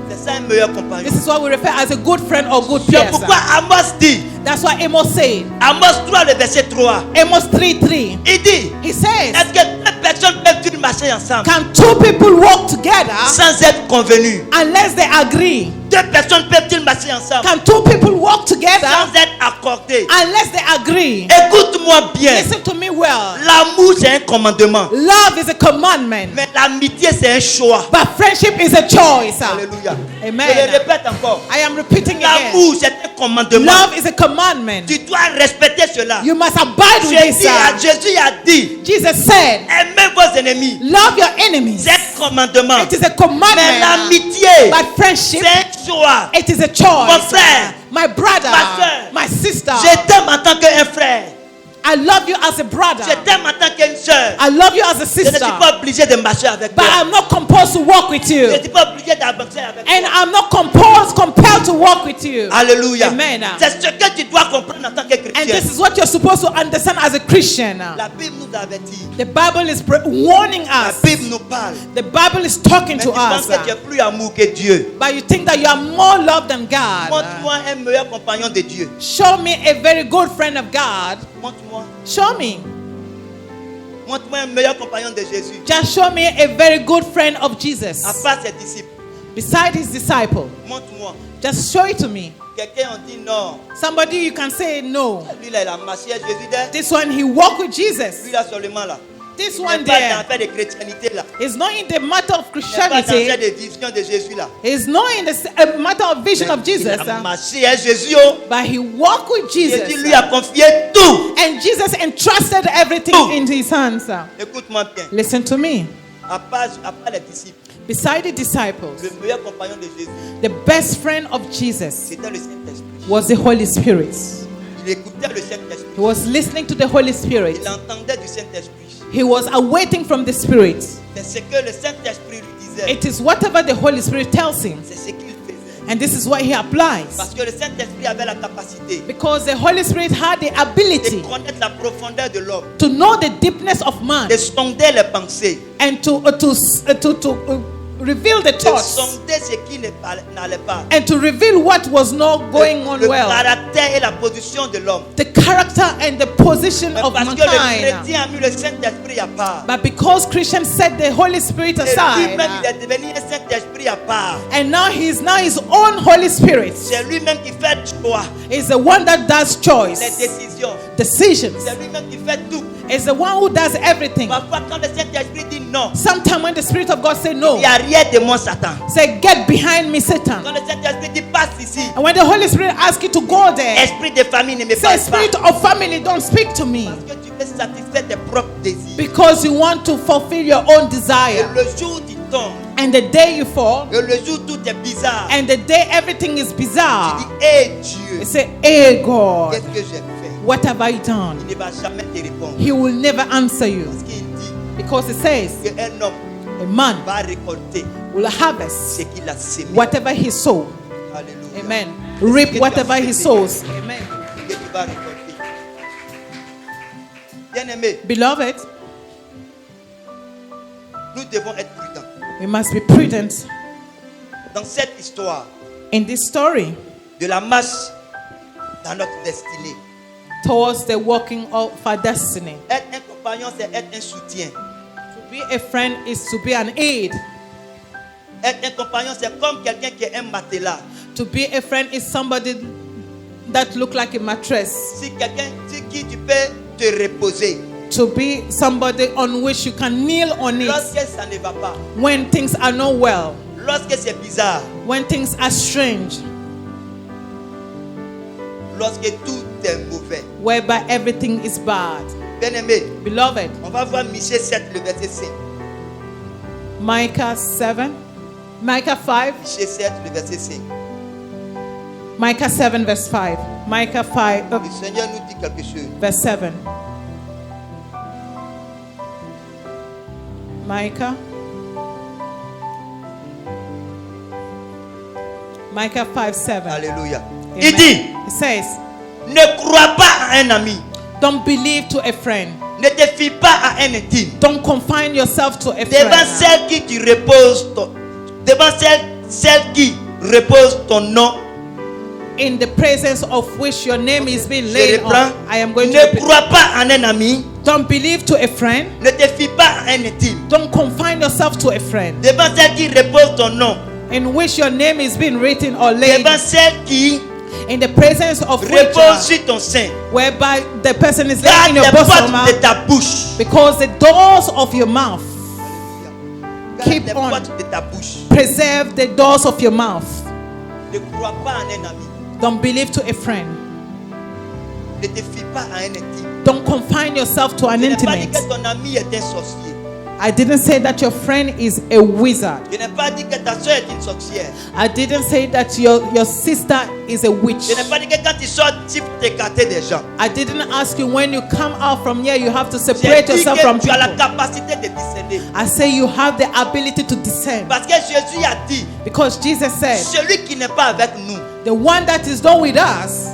C'est ça un meilleur compagnon. This is what we refer as a good friend or good C'est peers. pourquoi Amos dit, That's what Amos said. Amos 3, le verset 3, Amos 3:3. il dit, He says, est-ce que deux personnes peuvent-ils marcher ensemble can two people walk together sans être convenus? unless they agree? Deux personnes peuvent-ils marcher ensemble Can two people walk together sans être accordés? unless they agree? Écoute-moi bien. Listen to me well. L'amour, c'est un commandement. Love is a commandment, Mais l'amitié, c'est un choix. but friendship is a choice. Alléluia. Amen. Je le répète encore. I am repeating again. L'amour, c'est un commandement. Love is a commandment. Tu dois respecter cela. You must abide with this. Jésus a dit, Jesus said, aimez vos ennemis. love your enemies. C'est un commandement. It is a Mais commandment. l'amitié, But friendship, c'est un choix. it is a Mon choice. frère, My brother, ma soeur, my sister, je t'aime en tant qu'un frère. I love you as a brother. Je t'aime en tant qu'une sœur. I love you as a Je ne suis sister. pas obligé de marcher avec But toi. I'm not composed to walk with Je you. ne suis pas obligé d'avancer avec And toi. I'm not compelled to walk with you. Alléluia. Amen. C'est ce que tu dois comprendre en tant que And chrétien. this is what you're supposed to understand as a Christian. La Bible nous avertit. The Bible is warning La us. Bible nous parle. The Bible is talking Mais to tu penses us. que tu es plus amour que Dieu. But you think that you are more loved than God. Montre-moi un meilleur compagnon de Dieu. Show me a very good friend of God. Montre-moi. Show me. Montre-moi un meilleur compagnon de Jésus. Just show me a very good friend of Jesus. À part ses disciples. Beside his disciple. Montre-moi. Just show it to me. Quelqu'un on dit non. Somebody you can say no. Lui là, il a marché à Jésus. Là. This one he walked with Jesus. Lui là seulement là. This Il one n'est pas dans there l'affaire de chrétienté là. is not in the matter of Il n'est pas dans l'affaire Christianity. de vision de Jésus là. It's not in the matter of vision of Jesus. Il a marché à Jésus. Oh. But he walked with Jésus Jesus. lui a confié tout. And Jesus entrusted everything Tout. into his hands. Écoute-moi bien. Listen to me. À part les disciples, Beside the disciples, le meilleur compagnon de Jésus, the best friend of Jesus c'était le Saint-Esprit. was the Holy Spirit. Il écoutait le Saint-Esprit. He was listening to the Holy Spirit. Il entendait du Saint-Esprit. He was awaiting from the Spirit. C'est ce que le Saint-Esprit lui disait. It is whatever the Holy Spirit tells him. C'est ce qu'il faisait. And this is what he applies. Parce que le Saint-Esprit avait la capacité Because the Holy Spirit had the de ability connaître la profondeur de l'homme, to know the deepness of man de sonder les pensées, and to reveal the de thoughts sonder ce qui n'allait pas, and to reveal what was not going on le well. caractère et la position de l'homme. The character and the position Mais of parce que le mankind. chrétien a mis le Saint-Esprit à part. But because Christians set the Holy Spirit Et lui-même, il aside, est devenu un Saint-Esprit à part. and now he's now his own Holy Spirit, C'est lui-même qui fait le choix, is the one that does les choice, décisions. decisions. C'est lui-même qui fait tout. Is the one who does everything. Parfois, quand le Saint-Esprit dit non, Sometimes when the Spirit of God say no, il y a rien de moi, Satan. say get behind me, Satan. Quand le Saint-Esprit dit passe ici, And when the Holy Spirit asks you to go there, esprit de famille ne me say passe pas. spirit of family, don't speak to me, Parce que tu veux satisfaire tes propres désirs. because you want to fulfill your own Et desire. le jour où tu tombes, And the day you fall, et le jour où tout est bizarre, and the day everything is tu bizarre, dis, hé Dieu, you say, hey God, qu'est-ce que j'ai fait? what have I done? Il ne va jamais te répondre. He will never answer you, Parce qu'il dit because it says qu'un homme a man va récolter will harvest ce qu'il a sémé. whatever he sow. Alléluia. Amen. Reap whatever he sows. Amen. Que tu vas récolter. Bien-aimé, Beloved, nous devons être prudents. we must be prudent Dans cette histoire in this story de la marche dans notre destinée, towards the walking of our destiny. être un compagnon, c'est être un soutien. To be a friend is to be an aid. Être un compagnon, c'est comme quelqu'un qui est un matelas. To be a friend is somebody that look like a mattress. Si quelqu'un sur qui tu peux te reposer. To be somebody on which you can kneel on it Lorsque ça ne va pas, when things are not well, lorsque c'est bizarre, when things are strange, lorsque tout est mauvais. whereby everything is bad. Bien-aimé, Beloved, on va voir Michée 7, le verset 5. Micah 7, Micah 5, Michée 7, le verset 5. Micah 7 verse 5, Micah 5 Le Seigneur nous dit quelque chose. verse 7. Micah 5:7. Alléluia. Amen. Il dit, It says, ne crois pas à un ami. don't believe to a friend. Ne te fie pas à un intime. Don't confine yourself to a Devant friend. celle qui tu reposes devant celle qui repose ton nom. In the presence of which your name is being Je laid reprends. on. I am going to Ne repeat. crois pas à un ami. Don't believe to a friend. Ne te fie pas à un intime. Don't confine yourself to a friend. Devant celle qui repose ton nom. In which your name is being written or laid. Devant celle qui In the presence of which repose sur ton sein. whereby the person is Garde laying in les your bosom. portes de ta bouche. Because the doors of your mouth, Garde Keep les on. portes de ta bouche. preserve the doors of your mouth. Ne crois pas à un ami. Don't believe to a friend. Ne te fie pas à un intime. Don't confine yourself to an Je n'ai pas dit intimate. que ton ami est un sorcier. I didn't say that your friend is a wizard. Je n'ai pas dit que ta soeur est une sorcière. I didn't say that your sister is a witch. Je n'ai pas dit que quand tu sors, tu peux t'écarter des gens. I didn't ask you when you come out from here, you have to J'ai separate dit yourself que from tu as la people. capacité de discerner. I say you have the ability to discern. Parce que Jésus a dit, Because Jesus said, celui qui n'est pas avec nous, the one that is not with us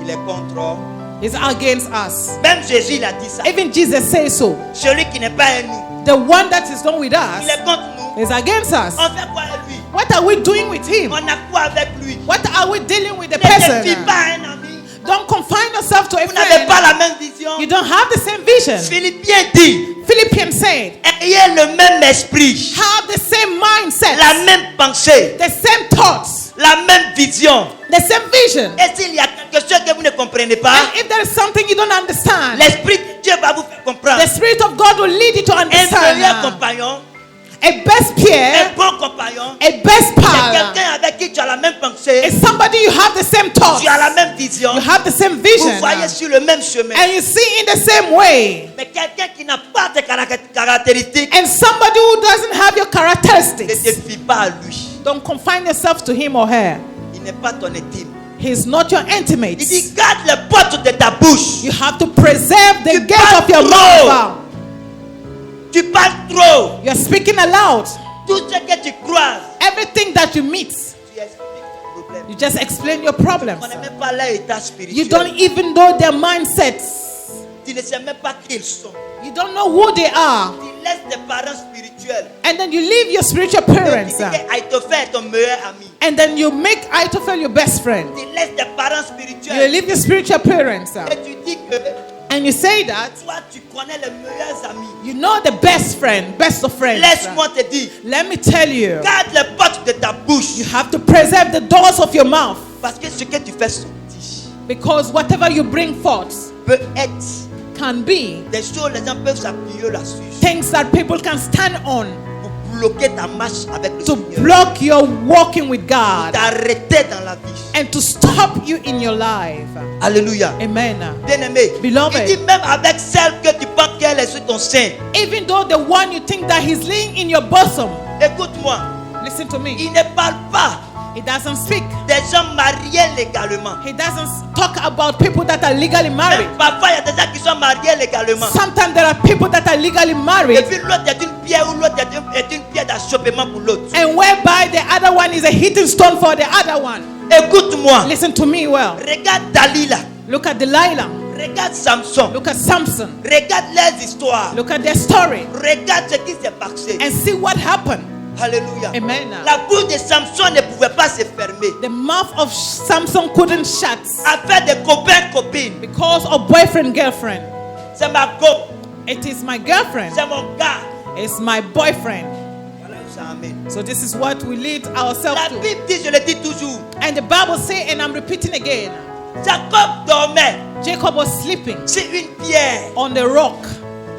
il est contre. is against us. Même Jésus, il a dit ça. Even Jesus says so. Celui qui n'est pas avec nous, The one that is not with us il est contre nous. is against us. On fait quoi avec lui? What are we doing with him? On a quoi avec lui? What are we dealing with the Ne te fie person? pas à un ami. Don't confine yourself to a Vous n'avez pas friend. la même vision. You don't have the same vision. Philippiens dit, Philippians said, ayez le même esprit, have the same mindset, la même pensée, the same thoughts, la même vision. the same vision. Et s'il y a quelque chose que vous ne comprenez pas, And if there is something you don't understand, l'Esprit de Dieu va vous faire comprendre. the Spirit of God will lead you to Un meilleur understand. compagnon, A best peer, un bon compagnon, a best c'est pal quelqu'un avec qui tu as la même pensée, is somebody you have the same thoughts, tu as la même vision, you have the same vous vision, voyez sur le même chemin. and you see in the same way. Mais quelqu'un qui n'a pas de caractéristiques, And somebody who doesn't have your ne characteristics, te fie pas à lui. don't confine yourself to him or her. Il n'est pas ton intime. He's not your Il intimate. dit, garde les portes de ta bouche. You have to preserve the Tu gate parles of your trop. mouth. Tu parles trop. You're speaking aloud. Tout ce que tu croises, Everything that you meet, tu expliques le problème. you just explain your problems. On n'est même pas leur état You spirituel. don't even know their mindsets. Tu ne sais même pas qui ils sont. You don't know who they are. Tu laisses tes parents spirituels. And then you leave your spiritual Tu parents. dis que Aïtophel est ton meilleur ami. And then you make Ahithophel your best friend. Tu laisses tes parents You spirituels. leave your spiritual parents. Et tu dis que And you say that toi, tu connais les meilleurs amis. you know the best friend, best of friends. Laisse-moi te dire, Let me tell you, garde les portes de ta bouche. you have to preserve the doors of your mouth. Parce que ce que tu fais sortir Because whatever you bring forth peut être can be des choses, les gens peuvent s'appuyer là-dessus things that people can stand on pour bloquer ta marche avec le to Seigneur. block your walking with God T'arrêter dans la vie. and to stop you in your life. Alléluia. Amen. Bien-aimé, Beloved. il dit même avec celle que tu penses qu'elle est sur ton sein. Even though the one you think that he's laying in your bosom, Écoute-moi, listen to me, il ne parle pas he doesn't speak. des gens mariés légalement. He doesn't talk about people that are legally married. Même parfois, il y a des gens qui sont mariés légalement. Sometimes there are people that are legally Et married, puis l'autre est une pierre ou l'autre est une pierre d'achoppement pour l'autre. and whereby the other one is a hitting stone for the other one. Écoute-moi, Listen to me well. regarde Dalila, Look at Delilah. regarde Samson, Look at Samson. regarde les histoires, Look at their story regarde ce qui s'est passé. and see what happened. Alléluia. Amen. La bouche de Samson ne pouvait pas se fermer. The mouth of Samson couldn't shut Affaire de copains-copines. because of boyfriend, girlfriend. C'est ma go, It is my girlfriend. c'est mon gars. It's my boyfriend. Voilà où ça amène. So this is what we lead ourselves La to. Bible dit, je le dis toujours, And the Bible says, and I'm repeating again, Jacob dormait Jacob was sleeping sur une pierre on the rock.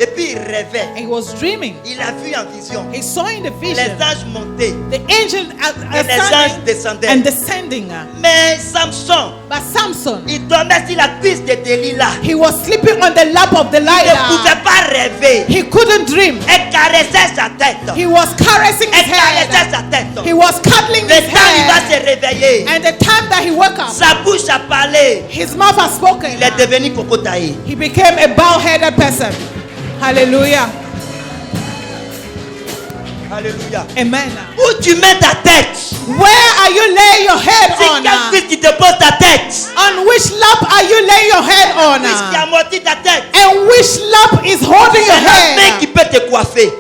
et puis il rêvait. He was dreaming. Il a vu en vision He saw in the les vision anges monter the angel et les anges descendaient. and descending. Mais Samson, But Samson, il dormait sur la cuisse de Delilah. he was sleeping on the lap of Il ne Delilah. pouvait pas rêver. He couldn't dream. Elle caressait sa tête. He was caressing his Elle caressait head. sa tête. He was cuddling Le his temps il va head. se réveiller. And the time that he woke up, Sa bouche a parlé. his mouth has spoken. Il est devenu cocotaillé. He became a bow-headed person. Hallelujah. Alléluia. Amen. Où tu mets ta tête? Where are you laying your head C'est on? quelle cuisse qui te pose ta tête? On which lap are you laying your head on? Cuisse qui amortit ta tête. And which lap is holding your C'est la main qui head? peut te coiffer.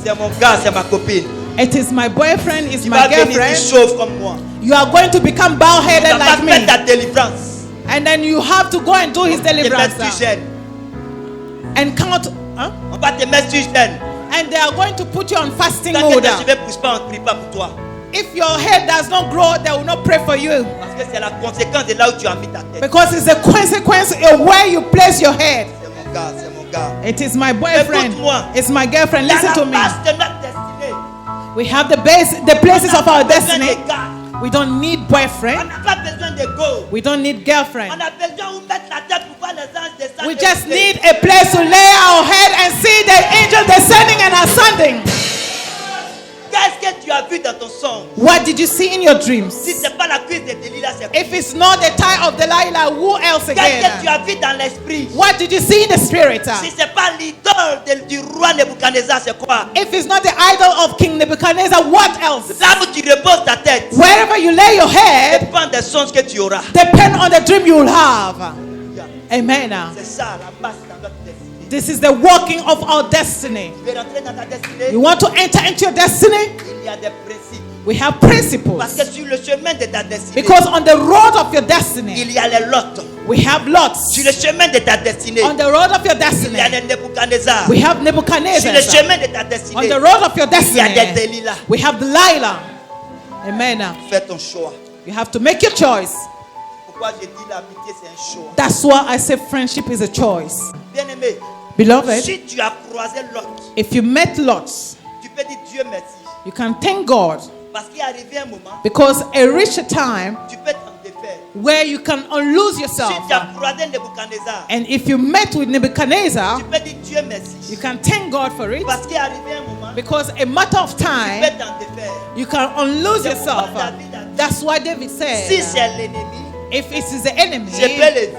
C'est mon gars, c'est ma copine. It is my boyfriend, it's Tu my vas venir girlfriend. plus chauve comme moi. You are going to become Tu bow-headed vas like faire me. ta délivrance. And then you have to go and do his On va te deliverance. mettre sur gêne. And count. Huh? On va te mettre sur gêne. And they are going to put you on fasting Tant que mode. tes cheveux ne poussent pas, on ne prie pas pour toi. If your head does not grow, they will not pray for you. Parce que c'est la conséquence de là où tu as mis ta tête. Because it's a consequence of where you place your head. C'est mon gars, c'est mon gars. It is my boyfriend. Écoute-moi. It's my girlfriend. Dans Listen la to me. base de notre destinée. We have the places of our On n'a pas besoin destiny. de gars. We don't need On boyfriend. n'a pas besoin de go. We don't need girlfriend. On a besoin où mettre la tête pour voir les anges descendre. We just need a place to lay our head and see the angel descending and ascending. Qu'est-ce que tu as vu dans ton songe? What did you see in your dreams? Si c'est pas la cuisse de Delilah, c'est If it's not the tie of Delilah, who else qu'est-ce que tu again? as vu dans l'esprit? What did you see in the spirit? Si c'est pas l'idole du roi Nebuchadnezzar, c'est quoi? If it's not the idol of King Nebuchadnezzar, what else? Là où tu reposes ta tête, Wherever you lay your head, dépend des songes que tu auras. depend on the dream you will have. Amen. C'est ça la base dans notre destinée. This is the working of our destiny. Tu veux rentrer dans ta destinée? You want to enter into your destiny? Il y a des principes. We have Parce principles. que sur le chemin de ta destinée, Because on the road of your destiny, il y a les lots. we have lots. Sur le chemin de ta destinée, On the road of your il y a destiny, les Nebuchadnezzar. we have Sur Nebuchadnezzar. le chemin de ta On destinée, the road of your il y a des destiny, Delilah. we have Delilah. Amen. Fais ton choix. You have to make your choice. Pourquoi j'ai dit l'amitié, c'est un choix. That's why I say friendship is a choice. Bien-aimé, Beloved, si tu as croisé Lot, if you met lots, tu peux dire Dieu merci. you can thank God Parce qu'il est arrivé un moment, because a rich time tu peux t'en défaire. where you can unloose Si yourself. tu as croisé Nebuchadnezzar, And if you met with Nebuchadnezzar, tu peux dire Dieu merci. you can thank God for it Parce qu'il est arrivé un moment, because a matter of tu peux time, t'en défaire. you can unloose C'est pourquoi yourself. David a dit, That's why David si said, c'est l'ennemi, if it is the enemy, je peux l'éviter.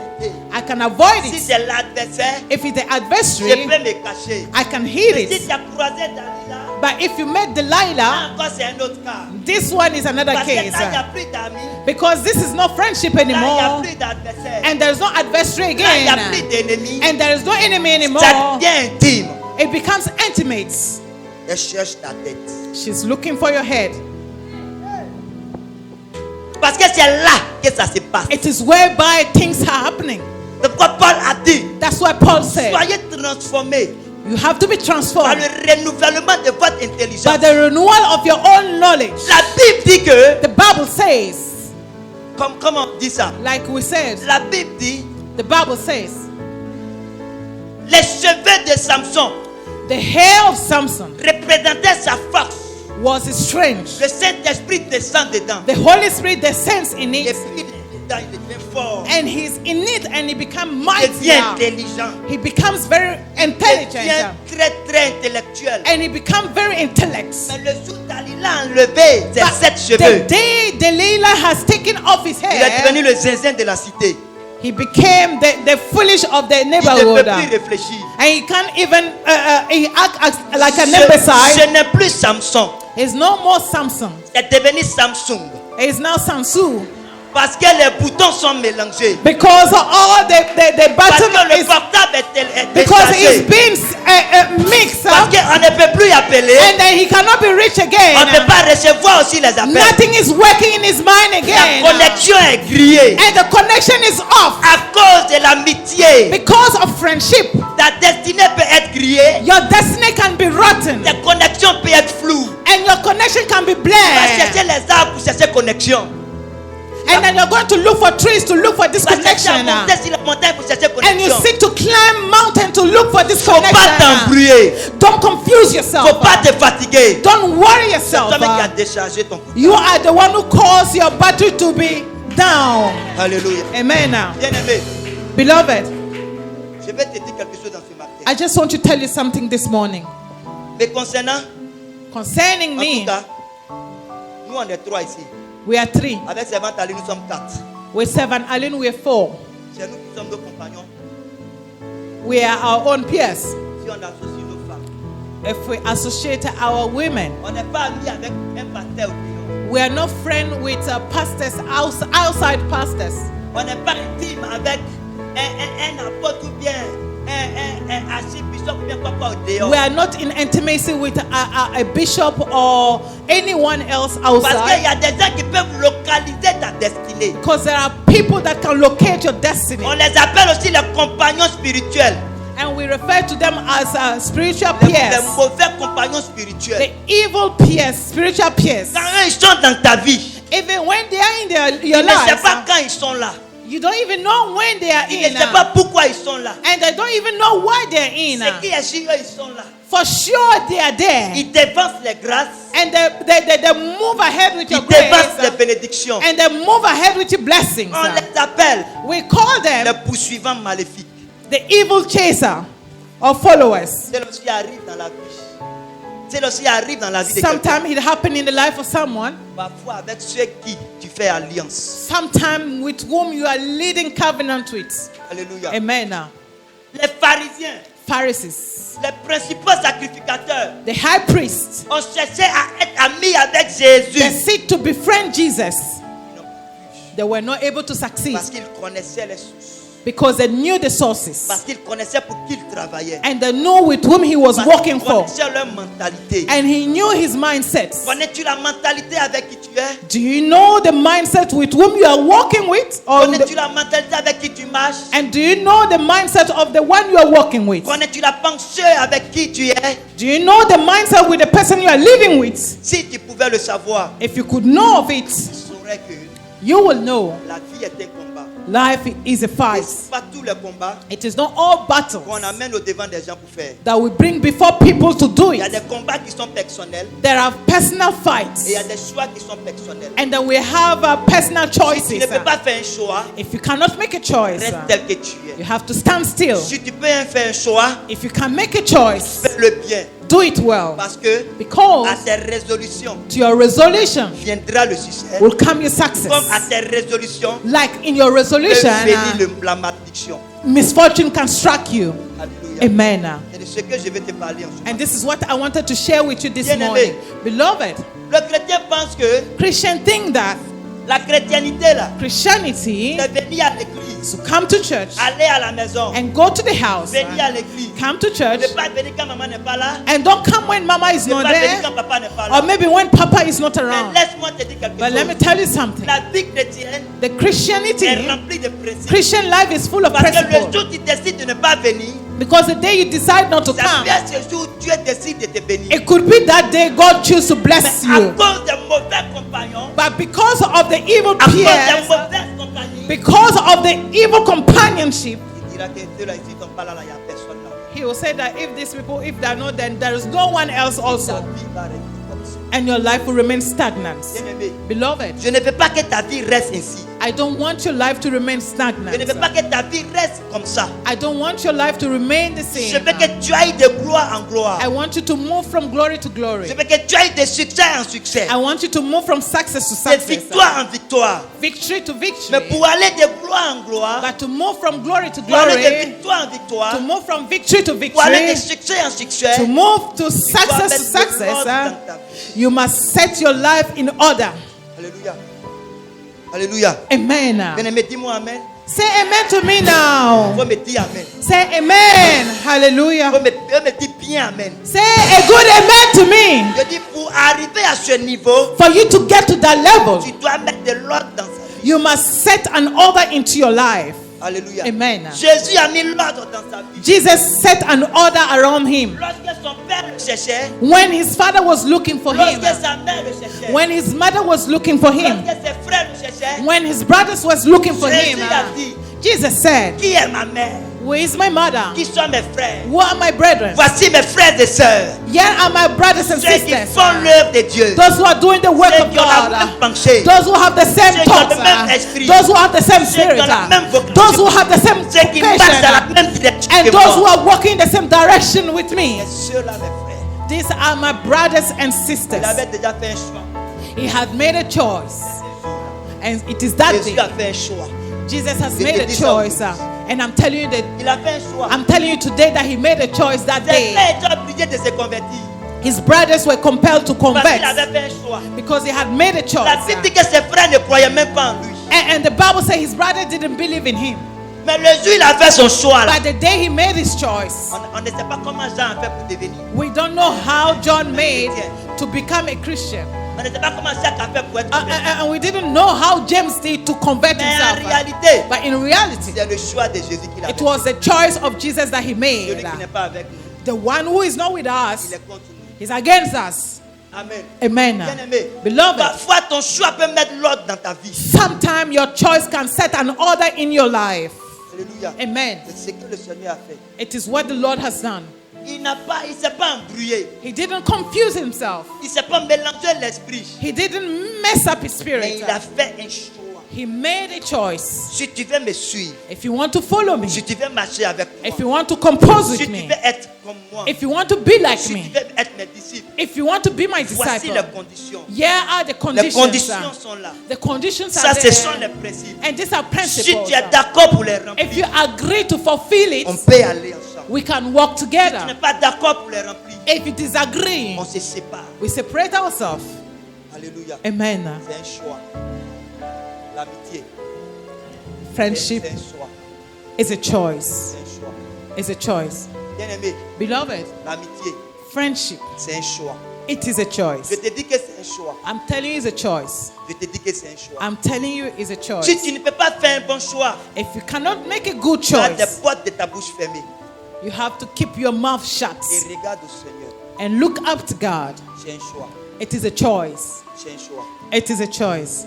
I can avoid Si it. c'est l'adversaire, If it's the je adversary, peux me cacher. I can hear Mais si it. tu as croisé Dalila, But if you met là Delilah, encore c'est un autre cas. this one is another Parce que case. là, il n'y a plus d'amis, Because this is not friendship là, il n'y a anymore. plus d'adversaire, And there is no adversary là, il n'y a plus again. d'ennemis. And there is no enemy Ça anymore. devient intime. It becomes intimate. Elle cherche ta tête. She's looking for your head. Parce que c'est là que ça se passe. It is whereby things are happening. C'est pourquoi Paul a dit, That's why Paul said, soyez transformés you have to be par transformed le renouvellement de votre by intelligence. the renewal of your own knowledge. La Bible dit que, The Bible says, comment on dit ça? like we said, La Bible dit, the Bible says, les cheveux de Samson the hair of Samson représentaient sa force. was his strength. Le Saint-Esprit descend dedans. The Holy Spirit descends in Et it, puis dedans, il devient fort. and he's in it, and he becomes Il mighty. devient intelligent. He becomes very Il devient intelligent, très très intellectuel. and he becomes very intellect. Mais le jour Dalila a enlevé ses But 7 the cheveux, day Delilah has taken off his il est devenu hair, le zinzin de la cité. he became the foolish of the Il ne peut neighborhood, plus and réfléchir. he can't even he act like a Ce imbecile. n'est plus Samson. He's no more Samson. C'est devenu Samsung. He's now Samsu, Parce que les boutons sont mélangés. because all the Parce button que le is portable est because it's déchargé. being mixed Parce up, qu'on ne peut plus appeler. and then he cannot be rich On ne again. peut pas recevoir aussi les appels. Nothing is working in his mind La again, connexion est grillée. and the connection is off À cause de l'amitié, because of friendship. ta destinée peut être grillée. Your destiny can be rotten, Ta connexion peut être floue. and your connection can be Tu vas chercher blurred, les arbres pour chercher connexion. and then you're going to look for trees to look for this Tu vas chercher à connection, monter sur la montagne pour chercher and you connexion. seek to climb mountain to look for this Faut pas connection. t'embrouiller. Don't confuse Faut yourself. pas te fatiguer. Don't worry C'est yourself. toi qui as déchargé ton coup. You are the one who caused your battery to be down. Alléluia. Amen. Bien-aimé, Beloved, je vais te dire quelque chose dans ce matin. I just want to tell you something this morning. Mais concernant, Concerning en tout me, cas, nous on est 3 ici. we are 3. Avec Servante Ali, nous sommes 4. With Seven Allen, we are 4. C'est nous qui sommes nos compagnons. We are our own peers. Si on associe nos femmes, If we associate our women, on n'est pas amis avec un pasteur ou non. we are not friends with pastors, outside pastors. On n'est pas intime avec un apôtre ou bien un archibishop ou bien papa au dehors. We are not in intimacy with a bishop or anyone else Parce qu'il outside. y a des gens qui peuvent localiser ta destinée. Because there are people that can locate your destiny. On les appelle aussi les compagnons spirituels. And we refer to them as spiritual Les peers. mauvais compagnons spirituels. The evil peers, spiritual peers. Quand ils sont dans ta vie, Even when they are in ils your ne savent lives, pas quand ils sont là. you don't even know when they are Ils ne in. savent pas pourquoi ils sont là. And they don't even know why they're in. Ce qui est sûr, ils sont là. For sure they are there. Ils dévancent les grâces. And they move ahead with your Ils dévancent les grace. bénédictions. And they move ahead with your blessings. On les appelle We call les them poursuivants maléfiques. the evil chaser of followers. C'est lorsqu'il arrive dans la vie. C'est lorsqu'il arrive dans la vie de quelqu'un. Sometimes it happens in the life of someone. Parfois avec ceux qui tu fais alliance. Sometimes with whom you are leading covenant with. Alléluia. Amen. Les pharisiens, Pharisees, les principaux sacrificateurs, the high priest, ont cherché à être amis avec they Jésus. seek to befriend Jesus. Ils n'ont pu, They were not able to succeed parce qu'ils connaissaient les sources. because they knew the sources Parce qu'ils connaissaient pour qui ils travaillaient. and they knew with whom he was Parce working qu'ils for, connaissaient leur mentalité. and he knew his mindset. Connais-tu la mentalité avec qui tu es? Do you know the mindset with whom you are working with? Connais-tu la mentalité avec qui tu marches? And do you know the mindset of the one you are working with? Connais-tu la pensée avec qui tu es? Do you know the mindset with the person you are living with? Si tu pouvais le savoir, If you could know of it, tu saurais que you will know la vie est un combat. life is a Et fight. c'est pas tous les combats It is not all battles qu'on amène au devant des gens pour faire. that we bring before people to do Il y a it. des combats qui sont personnels There are personal et fights, il y a des choix qui sont personnels. and then we have personal Si tu choices. ne peux pas faire un choix, If you cannot make a choice, reste tel que tu you es. have to stand still. Si tu peux faire un choix, If you can make a choice, fais-le bien. do it well, Parce que à because tes résolutions to your resolution viendra le succès. will come your Comme à success. tes résolutions Like in your peut resolution, venir la malédiction. misfortune can strike you. Alléluia. Amen. C'est de ce que je vais te parler en ce moment. And this is what I wanted to share with you this Bien-aimé. morning. Beloved, Le chrétien pense que Christian think that la chrétienté là, Christianity c'est venir à l'église, is to come to church aller à la maison, and go to the house, venir à l'église. come to church, Ne pas venir quand maman n'est pas là, and don't come when mama is ne not pas venir there, quand papa n'est pas or là. maybe when papa is not Mais around. laisse-moi te dire quelque But let me chose. tell you something. La vie chrétienne The est Christianity, remplie de principes. Christian life is full of Parce que le principles. jour où tu décides de ne pas venir, Because the day you decide not to ça come, peut être ce jour où Dieu décide de te bénir. it could be that day God choose to bless Mais à you. cause des mauvais compagnons, But because of the evil à cause des peers, mauvaises compagnies, because of the evil companionship, il dira que ceux-là ici ne sont pas là, il n'y a personne là. he will say that if these people, if they're not, then there is no one else Ta also. vie va rester comme ça. And your life will remain stagnant. Bien-aimé, Beloved, je ne veux pas que ta vie reste ainsi. I don't want your life to remain Je ne veux stagnant. pas que ta vie reste comme ça. I don't want your life to remain the Je same. veux que tu ailles de gloire en gloire. I want you to move from glory to glory. Je veux que tu ailles de succès en succès. I want you to move from success to De success. victoire en victoire. Victory to Mais victory. pour aller de gloire en gloire, But to move from glory to pour aller de glory, victoire en victoire, to move from victory to pour aller de victory, succès en succès, to move to tu dois success to mettre de success, l'ordre dans ta vie. you must set your life in order. Alléluia. Alléluia. Amen. Bien-aimé, dis-moi Amen. Say amen to me now. Faut me dire Amen. Say amen. Hallelujah. Faut me dire bien Amen. Say a good amen to me. Je dis, pour arriver à ce niveau, For you to get to that level, tu dois mettre de l'ordre dans sa vie. you must set an order into your life. Alléluia. Amen. Jésus a mis l'ordre dans sa vie. Jesus set an order around him. Lorsque son père le cherchait, When his father was looking for him, lorsque sa mère le cherchait, when his mother was looking for him, lorsque ses frères le cherchaient, when his brothers was looking for him, Jésus a dit, Jesus said, qui est ma mère? where is my mother? Qui sont mes frères? Who are my brethren? Voici mes frères et sœurs. Here are my brothers and Ceux qui sisters. font l'œuvre de Dieu. Those who are doing the work Ceux of qui ont la même God. pensée. Those who have the same Ceux qui ont thoughts. le même esprit. Those who have the same Ceux qui spirit. ont la même vocation. Those who have the same Ceux qui marchent dans la vocation. même direction And que those who moi. are walking in the same direction with me. Et ceux-là, mes frères, These are my brothers and il sisters. avait déjà fait un choix. He had made a choice. And it is that Jésus day. a fait un choix. Jesus has Je made te a dis choice. ça. And I'm telling you that Il a fait un choix. I'm telling you today that he made a choice that Ses day. frères étaient obligés de se convertir. His brothers were compelled to Parce qu'il convert avait fait un choix. because he had made a La choice. Bible dit que ses frères ne croyaient même pas en lui. And the Bible says his brother didn't believe in him. Mais le jour où il a fait son choix, là, But the day he made his choice, on ne sait pas comment Jean a fait pour devenir. we don't know how John made to become a Christian. On ne sait pas comment Jacques a fait pour être converti. And we didn't know how James did to convert Mais en himself. réalité, But in reality, c'est le choix de Jésus qu'il a it fait. was the choice of Jesus that he made. Celui qui n'est pas avec nous, The one who is not with il us est contre nous. is against us. Amen. Amen. Bien-aimé, Beloved, parfois ton choix peut mettre l'ordre dans ta vie. sometimes your choice can set an order in your life. Alléluia. Amen. C'est ce que le Seigneur a fait. It is what the Lord has done. il s'est pas embrouillé. He didn't confuse himself. Il s'est pas mélangé l'esprit. He didn't mess up his Mais spirit. il a fait un choix. He made a choice. Si tu veux me suivre, If you want to follow me, si tu veux marcher avec moi, if you want to compose si with tu me, veux être comme moi, if you want to be like si tu me, veux être mes disciples, if you want to be my voici les disciple, conditions. here are the Les conditions. conditions sont là. The conditions Ça, are ce sont les there. principes. And these are Si principles. tu es d'accord pour les If you remplir, agree to fulfill on it, peut aller ensemble. we can work Si tu n'es together. pas d'accord pour les remplir, If you disagree, on se sépare. we separate ourselves. Alléluia. Amen. C'est un choix. L'amitié, Friendship c'est un choix. is a choice. C'est un choix. It's a choice. Bien-aimé, Beloved, l'amitié, friendship, c'est un choix. it is a Je choice. te dis que c'est un choix. I'm telling you it's a choice. Je te dis que c'est un choix. I'm telling you it's a choice. Si tu ne peux pas faire un bon choix, If you cannot make a good tu as des choice, portes de ta bouche fermées you have to keep your mouth shut et regarde au Seigneur. and look up to God. C'est un choix. It is a choice. C'est un choix. It is a choice.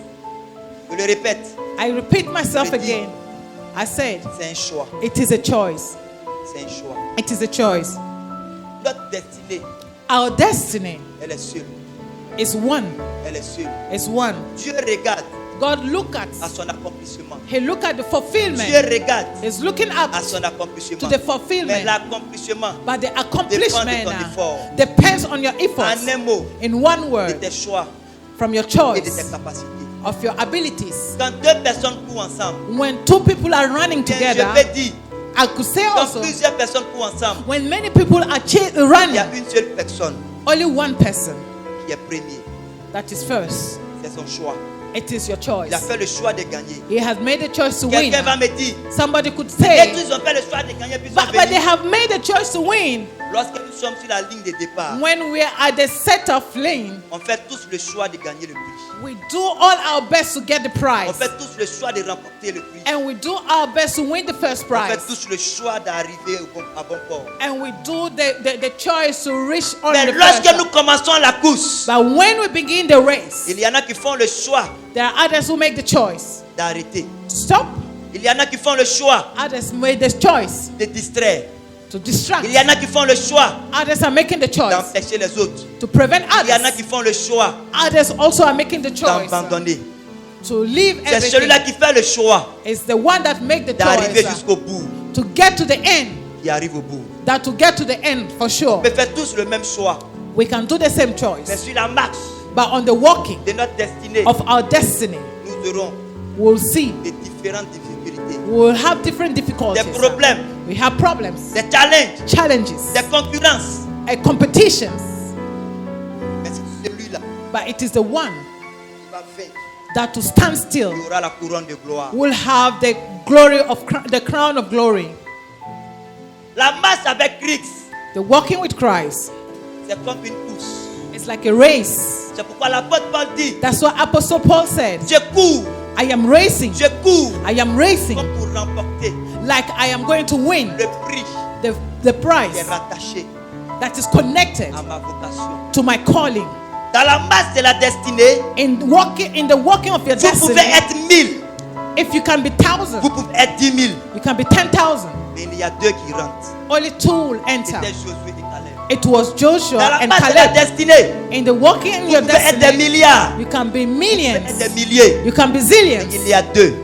Je le répète, I repeat myself Je le dis. again. I said, c'est un choix. it is a choice. C'est un choix. It is a choice. Notre destinée, Our destiny elle est seule. is one. Elle est seule. Is one. Dieu regarde God look at. à son accomplissement. He look at the Dieu fulfillment. regarde He's looking up à son accomplissement. to the Mais fulfillment. l'accomplissement But the accomplishment Dépend de ton effort. depends on your efforts. en un mot In one de word, tes choix from your et de choice, tes capacités. of your abilities. Quand deux personnes courent ensemble, When two people are running bien, together, je peux dire, I could say quand also, plusieurs personnes courent ensemble, when many people are il y a running, une seule personne only one person qui est premier. that is first. C'est son choix. It is your choice. Il a fait le choix de gagner. He has made a choice to win. Quelqu'un va me dire, Somebody could et say, ils ont fait le choix de gagner, puis ils sont but they venus. have made a choice to win. Lorsque nous sommes sur la ligne de départ, When we are at the set of lane, on fait tous le choix de gagner le prix. we do all our best to get the On prize. fait tous le choix de remporter le prix. And we do our best to win the first On fait prize. tous le choix d'arriver à bon port. And we do the choice to reach on Mais the lorsque first. nous commençons la course, But when we begin the race, il y en a qui font le choix there are others who make the choice d'arrêter. to stop. Il y en a qui font le choix Others made the choice de distraire. to distract. Il y en a qui font le choix Others are making the choice d'empêcher les autres. to prevent Il y en a others. qui font le choix Others also are making the choice d'abandonner. to leave C'est everything. celui-là qui fait le choix It's the one that make the d'arriver choice jusqu'au bout, to get to the end. qui arrive au bout. That to get to the end for sure. On peut faire tous le même choix. We can do the same Mais choice. sur la marche But on the walking de notre destinée, of our destiny, nous aurons we'll see. des différentes difficultés, We'll have different des difficulties. problèmes, We have problems, des challenges, challenges, des concurrences. and competitions. Mais c'est celui-là But it is the one qui va vaincre. that to stand still Il aura la couronne de gloire. will have the glory of the crown of glory. La marche avec Christ, The walking with Christ c'est comme une course. is like a race. C'est pourquoi l'apôtre Paul dit, That's what Apostle Paul said. je cours, I am racing. je cours, I am racing comme pour remporter like I am going to win le prix the qui est prize rattaché that is connected à ma vocation. to my calling. Dans la marche de la destinée, In the walking of your vous pouvez destiny, être 1000, if you can be 1,000, vous pouvez être 10 000, you can be 10,000. mais il y a deux qui rentrent. Only two will enter. C'était Josué et Caleb. It was Joshua Dans la and marche de la Caleb. destinée, In the walking in vous your pouvez être des destiny, milliards, you can be vous pouvez millions, être des milliers. you can be Mais zillions, il y a deux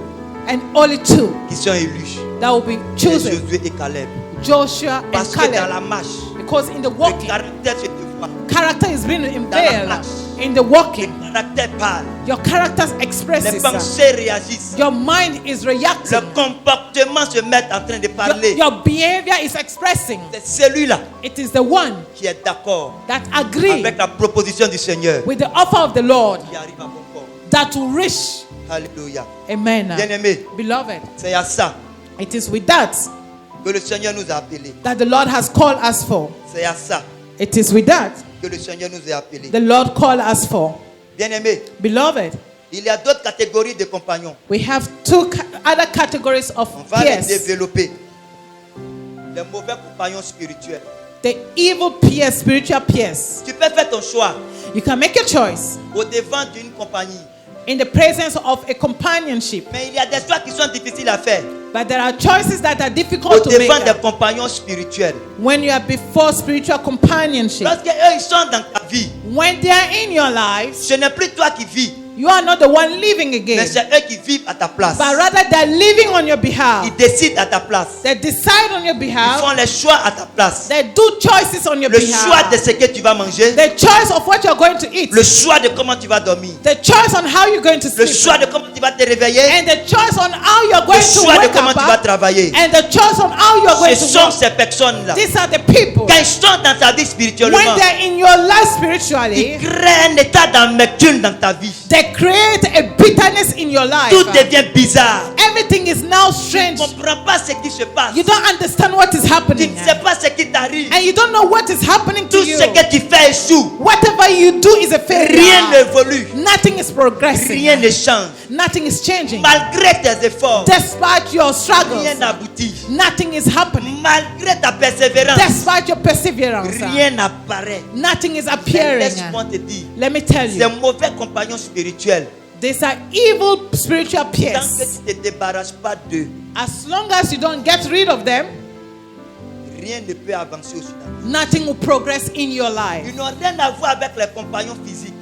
and only two qui sont élus. that will be C'est chosen: Josué et Caleb. Joshua and Parce que dans la Caleb. marche, Because in the le walking, caractère se dévoile. character is being Dans la unveiled. marche. In the walking, Le caractère parle. your character Les expresses. pensées réagissent. Your mind is Le reacting. comportement se met en train de parler. Your behavior is expressing. C'est celui-là It is the one qui est d'accord that agree avec la proposition du Seigneur with the offer of the Lord qui arrive à bon port. that will reach. Alléluia. Amen. Bien-aimé, Beloved, c'est à ça it is with that que le Seigneur nous a appelés. that the Lord has called us for. C'est à ça It is with that que le Seigneur nous a appelés. the Lord called us for. Bien-aimé, Beloved, il y a d'autres catégories de compagnons. we have other categories of On va les peers. développer. Les mauvais compagnons spirituels. The evil peers, spiritual peers. Tu peux faire ton choix You can make a choice au devant d'une compagnie. in the presence of a companionship. Mais il y a des choix qui sont difficiles à faire But there are choices that are au difficult to make devant des compagnons spirituels. when you are before spiritual companionship. Lorsque eux ils sont dans ta vie, When they are in your lives, ce n'est plus toi qui vis, you are not the one living mais again, c'est eux qui vivent à ta place. but rather they're living on your behalf. Ils décident à ta place. They decide on your Ils behalf. font les choix à ta place. They do choices on your Le choix de behalf. ce que tu vas manger, The choice of what you're going to eat. le choix de comment tu vas dormir, The choice on how you're going to le sleep. choix de comment tu vas te réveiller, And the choice on how you're le going to choix de wake comment up. tu vas travailler. And the choice on how you're going Ce to sont work. ces personnes-là. These are the people. Quand ils sont dans ta vie spirituellement, When they're in your life ils spiritually, créent un état d'amertume dans ta vie. they create a bitterness in your life. Tout devient bizarre. Everything is now Tu strange. ne comprends pas ce qui se passe. You don't understand what is Tu happening. ne sais pas ce qui t'arrive. And you don't know what is happening to Tout you. ce que tu fais échoue. Whatever you do is a Rien failure. n'évolue. Nothing is progressing. Rien ne change. Nothing is changing. Malgré tes efforts, Despite your struggles, rien n'aboutit. nothing is happening. Malgré ta persévérance, Despite your perseverance, rien n'apparaît. nothing is Mais appearing. laisse-moi te dire, Let me tell ces you, mauvais compagnons spirituels, these are evil spiritual tant peers. que tu ne te débarrasses pas d'eux, As long as you don't get rid of them, rien ne peut avancer au Soudan. nothing will progress in your life. Ils n'ont rien à voir avec les compagnons physiques.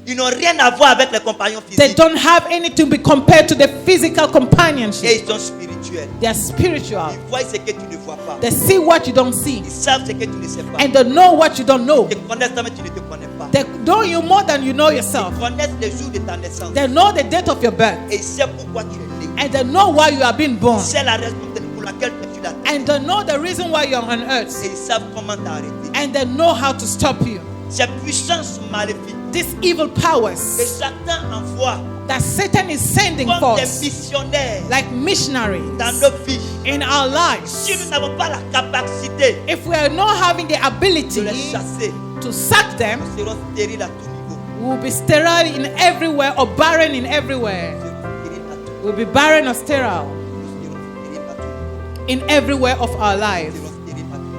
Ils n'ont rien à voir avec les compagnons They physiques. don't have anything to be compared to the physical Et companionship. ils sont spirituels. They are spiritual. Ils voient ce que tu ne vois pas. They see what you don't see. Ils savent ce que tu ne sais pas. And they know what you don't know. Ils te connaissent mais tu ne te connais pas. They know you more than you know yourself. Ils connaissent le jour de ta naissance. They know the date of your birth. Et ils savent pourquoi tu es né. And they know why you have been born. C'est la raison pour laquelle tu l'as fait. And they know the reason why you're on earth. Et ils savent comment t'arrêter. And they know how to stop you. Ces puissances maléfiques These evil que powers Satan envoie that Satan is sending comme des forth missionnaires like missionaries dans nos vies. in our lives. Si nous n'avons pas la capacité If we are not having the de ability les chasser, to sack them, nous serons stériles à tout niveau. we will be sterile in everywhere or barren in everywhere. Nous serons stériles à tout niveau. We'll be barren or sterile Nous serons stériles à tout niveau. in everywhere of our Nous lives. serons stériles à tout niveau.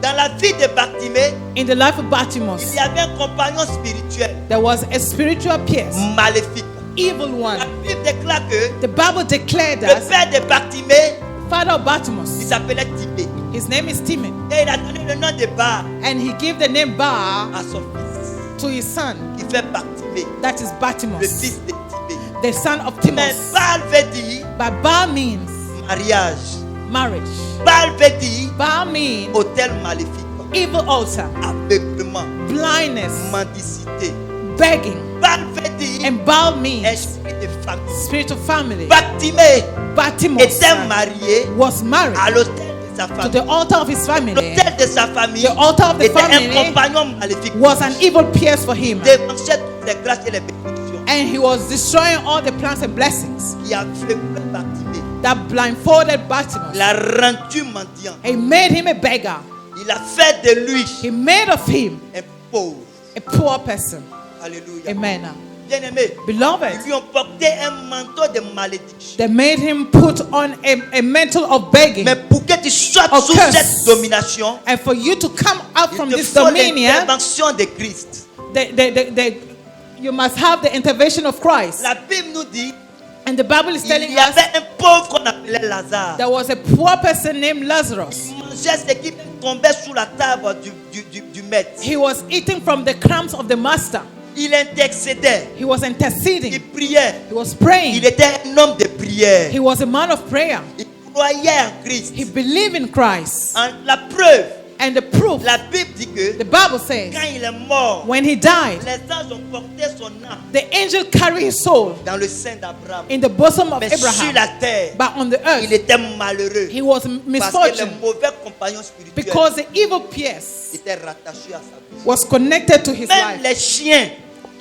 Dans la vie de Bartimée, In the life of il Bartimaeus, y avait un compagnon spirituel there was a spiritual pierce, maléfique. evil La one. Bible déclare que The Bible declared le that père de Bartimée, father of il Bartimaeus, s'appelait Tibé. his name is Timon, Et il a donné le nom de Bar and he gave the name Bar à son fils, to his son, qui fait Bartimée, that is le Bartimaeus, fils de Tibé. the son of Mais Timaeus. Baal veut dire But Bar means mariage. marriage. Baal veut dire Bar means hôtel maléfique, evil altar, aveuglement, blindness, mendicité. begging, Baal veut dire and Baal means esprit de famille. spirit of family. Bartimée Bartimaeus était marié was married à l'hôtel de sa to famille. the altar of his family. L'hôtel de sa famille The altar of the était un family compagnon maléfique. Was an evil pierce for him, Il dévançait toutes les grâces et les bénédictions and he was destroying all the plans and blessings qui avaient Bartimée. that blindfolded Bartimaeus. Il a rendu mendiant. He made him a beggar. Il a fait de lui He made of him un pauvre. a poor person. Alléluia. Amen. Bien-aimé, ils Beloved, lui ont porté un manteau de malédiction. they made him put on a mantle of begging. Mais pour que tu sois Of sous curse. cette domination, And for you to come out il from te this faut dominion, l'intervention de Christ. you must have the intervention of Christ. La Bible nous dit And the Bible is il telling y us avait un pauvre qu'on appelait Lazare. there was a poor person named Lazarus. Il mangeait ce qui tombait sous la table du maître. He was eating from the crumbs of the master. Il intercédait. He was Il interceding. priait. He was praying. Il était un homme de prière. He was a man of prayer. Il croyait en Christ. He believed in Christ. La preuve, And the proof, la Bible dit que the Bible says, quand il est mort, when he died, les anges ont porté son âme the angel carried his soul dans le sein d'Abraham. in the bosom of Mais sur Abraham. la terre, But on the il earth, était malheureux. he was Parce que misfortune le mauvais compagnon spirituel because the evil pierce était rattaché à sa vie. was connected to his Même life. les chiens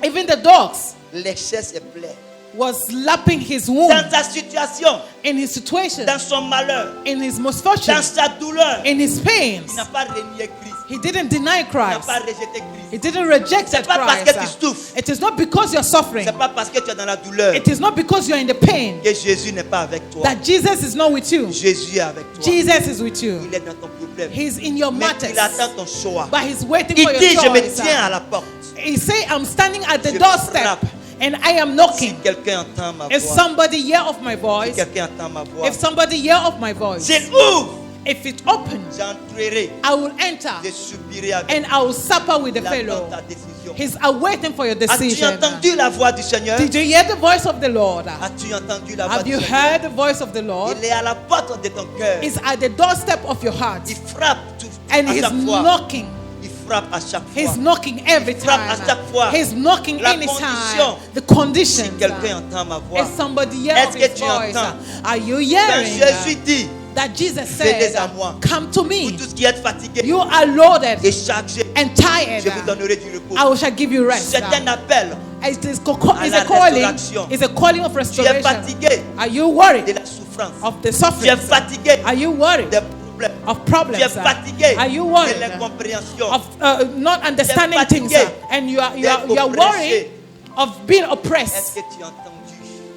Even the dogs léchaient ses plaies. was lapping his Dans wound sa situation, in his situation, dans son malheur, in his misfortune, dans sa douleur, in his pains. il n'a pas renié Christ. He didn't deny Il n'a Christ. pas rejeté Christ. He didn't reject C'est pas parce que tu Christ. souffres. It is not because you're suffering. C'est pas parce que tu es dans la douleur It is not because you're in the pain que Jésus n'est pas avec toi. that Jesus is not with you. Jésus est avec toi. Jesus is with you. Il est dans ton problème. He's in your Mais matters. il attend ton choix. But he's waiting Il for your dit, je me choice. tiens à la porte. He say, I'm standing at the Je doorstep frappe. and I am Si knocking, quelqu'un entend ma if voix, somebody hear of my si voice, quelqu'un entend ma voix, if somebody hear of my voice, s'il ouvre, if it opens, j'entrerai, I will enter je subirai avec and I will supper with the il attend fellow. ta décision. He's awaiting for your As-tu decision. entendu la voix du Seigneur? Did you hear the voice of the Lord? As-tu entendu la voix Have du you Seigneur? heard the voice of the Lord? Il est à la porte de ton cœur. It's at the doorstep of your heart, Il frappe tout, and à he's chaque fois. knocking. Il frappe à chaque fois. He's knocking every Il frappe time. à chaque fois. He's knocking La anytime. condition. The condition. Si quelqu'un entend ma voix, If somebody hears est-ce que his tu voice, entends? are you quand hearing Jésus dit, that Jesus venez said, à moi, come to vous me. tous qui êtes fatigués You are loaded et chargés, and tired. je vous donnerai du repos. I shall give you rest. C'est un appel. It is à it's la a calling. restauration. It's a calling of Tu es restoration. fatigué Are you de worried la souffrance. of the Tu es suffering? fatigué Are you worried des problèmes. of Tu es problems? fatigué Are you de worried l'incompréhension. of not understanding things? fatigué And you are d'être worried oppressé. of being Est-ce oppressed. que tu as entendu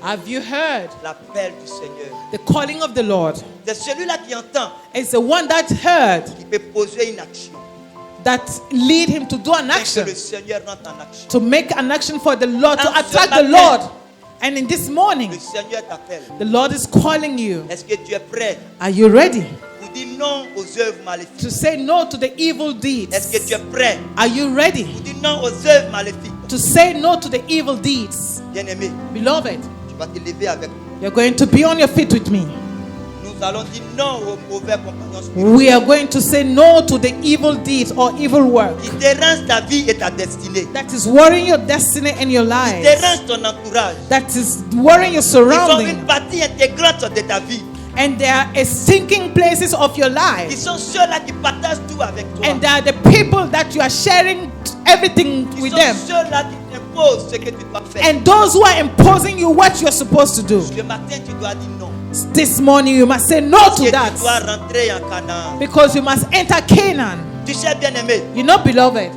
Have you heard l'appel du Seigneur? the calling of the Lord? C'est celui-là qui entend, It's the one that heard qui peut poser une action. that lead him to do an Dès que action, le Seigneur rentre en action. to make an action for the Lord, to Dans ce attract the matin, Lord. And in this morning, Le Seigneur t'appelle. the Lord is calling you. Est-ce que tu es prêt Are you ready pour dire non aux œuvres maléfiques? to say no to the evil deeds? Est-ce que tu es prêt Are you ready pour dire non aux œuvres maléfiques? to say no to the evil deeds? Bien-aimé, Beloved, tu vas te lever avec moi. you're going to be on your feet with me. Nous allons dire non aux mauvais compagnons spirituels We are going to say no to the evil deeds or evil work qui dérangent ta vie et ta destinée, that is worrying your destiny and your qui life, dérangent ton entourage. that is worrying your Ils sont surroundings, une partie intégrante de ta vie. and they are sinking places of your Ils life, sont ceux-là qui partagent tout avec toi. and they are the people that you are sharing everything Ils with sont them, ceux-là qui t'imposent ce que tu dois faire. and those who are imposing you what you are supposed to do. Ce matin, tu dois dire non. This morning you must say no Parce to que tu that, dois rentrer en Canaan. because you must enter Canaan. Tu sais, bien-aimé, You know, beloved,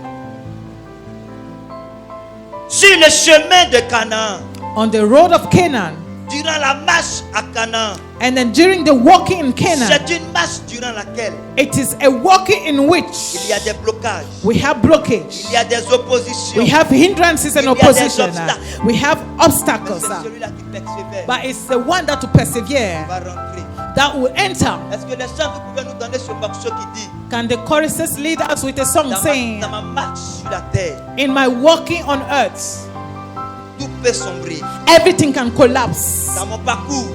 sur le chemin de Canaan, on the road of Canaan, durant la marche à Canaan, and then during the walking in Canaan, c'est une marche durant laquelle it is a walking in il which y a des blocages, we have blockage, il y a des oppositions. we have hindrances and Il y a des opposition, obstacles. we have Mais obstacles, c'est celui-là qui persévère but it's the one that to persevere va rentrer. that will enter. Est-ce que les chants, vous pouvez nous donner ce morceau qui dit Can the choruses lead us with a song saying, dans ma marche sur la terre, in my walking on earth, tout peut sombrer. everything can collapse. Dans mon parcours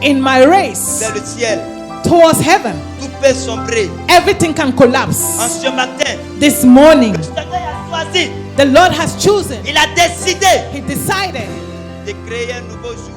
In my race vers le ciel, towards heaven, tout peut sombrer. everything can En collapse. ce matin, This morning, le Seigneur a choisi, the Lord has chosen, il a décidé He decided de créer un nouveau jour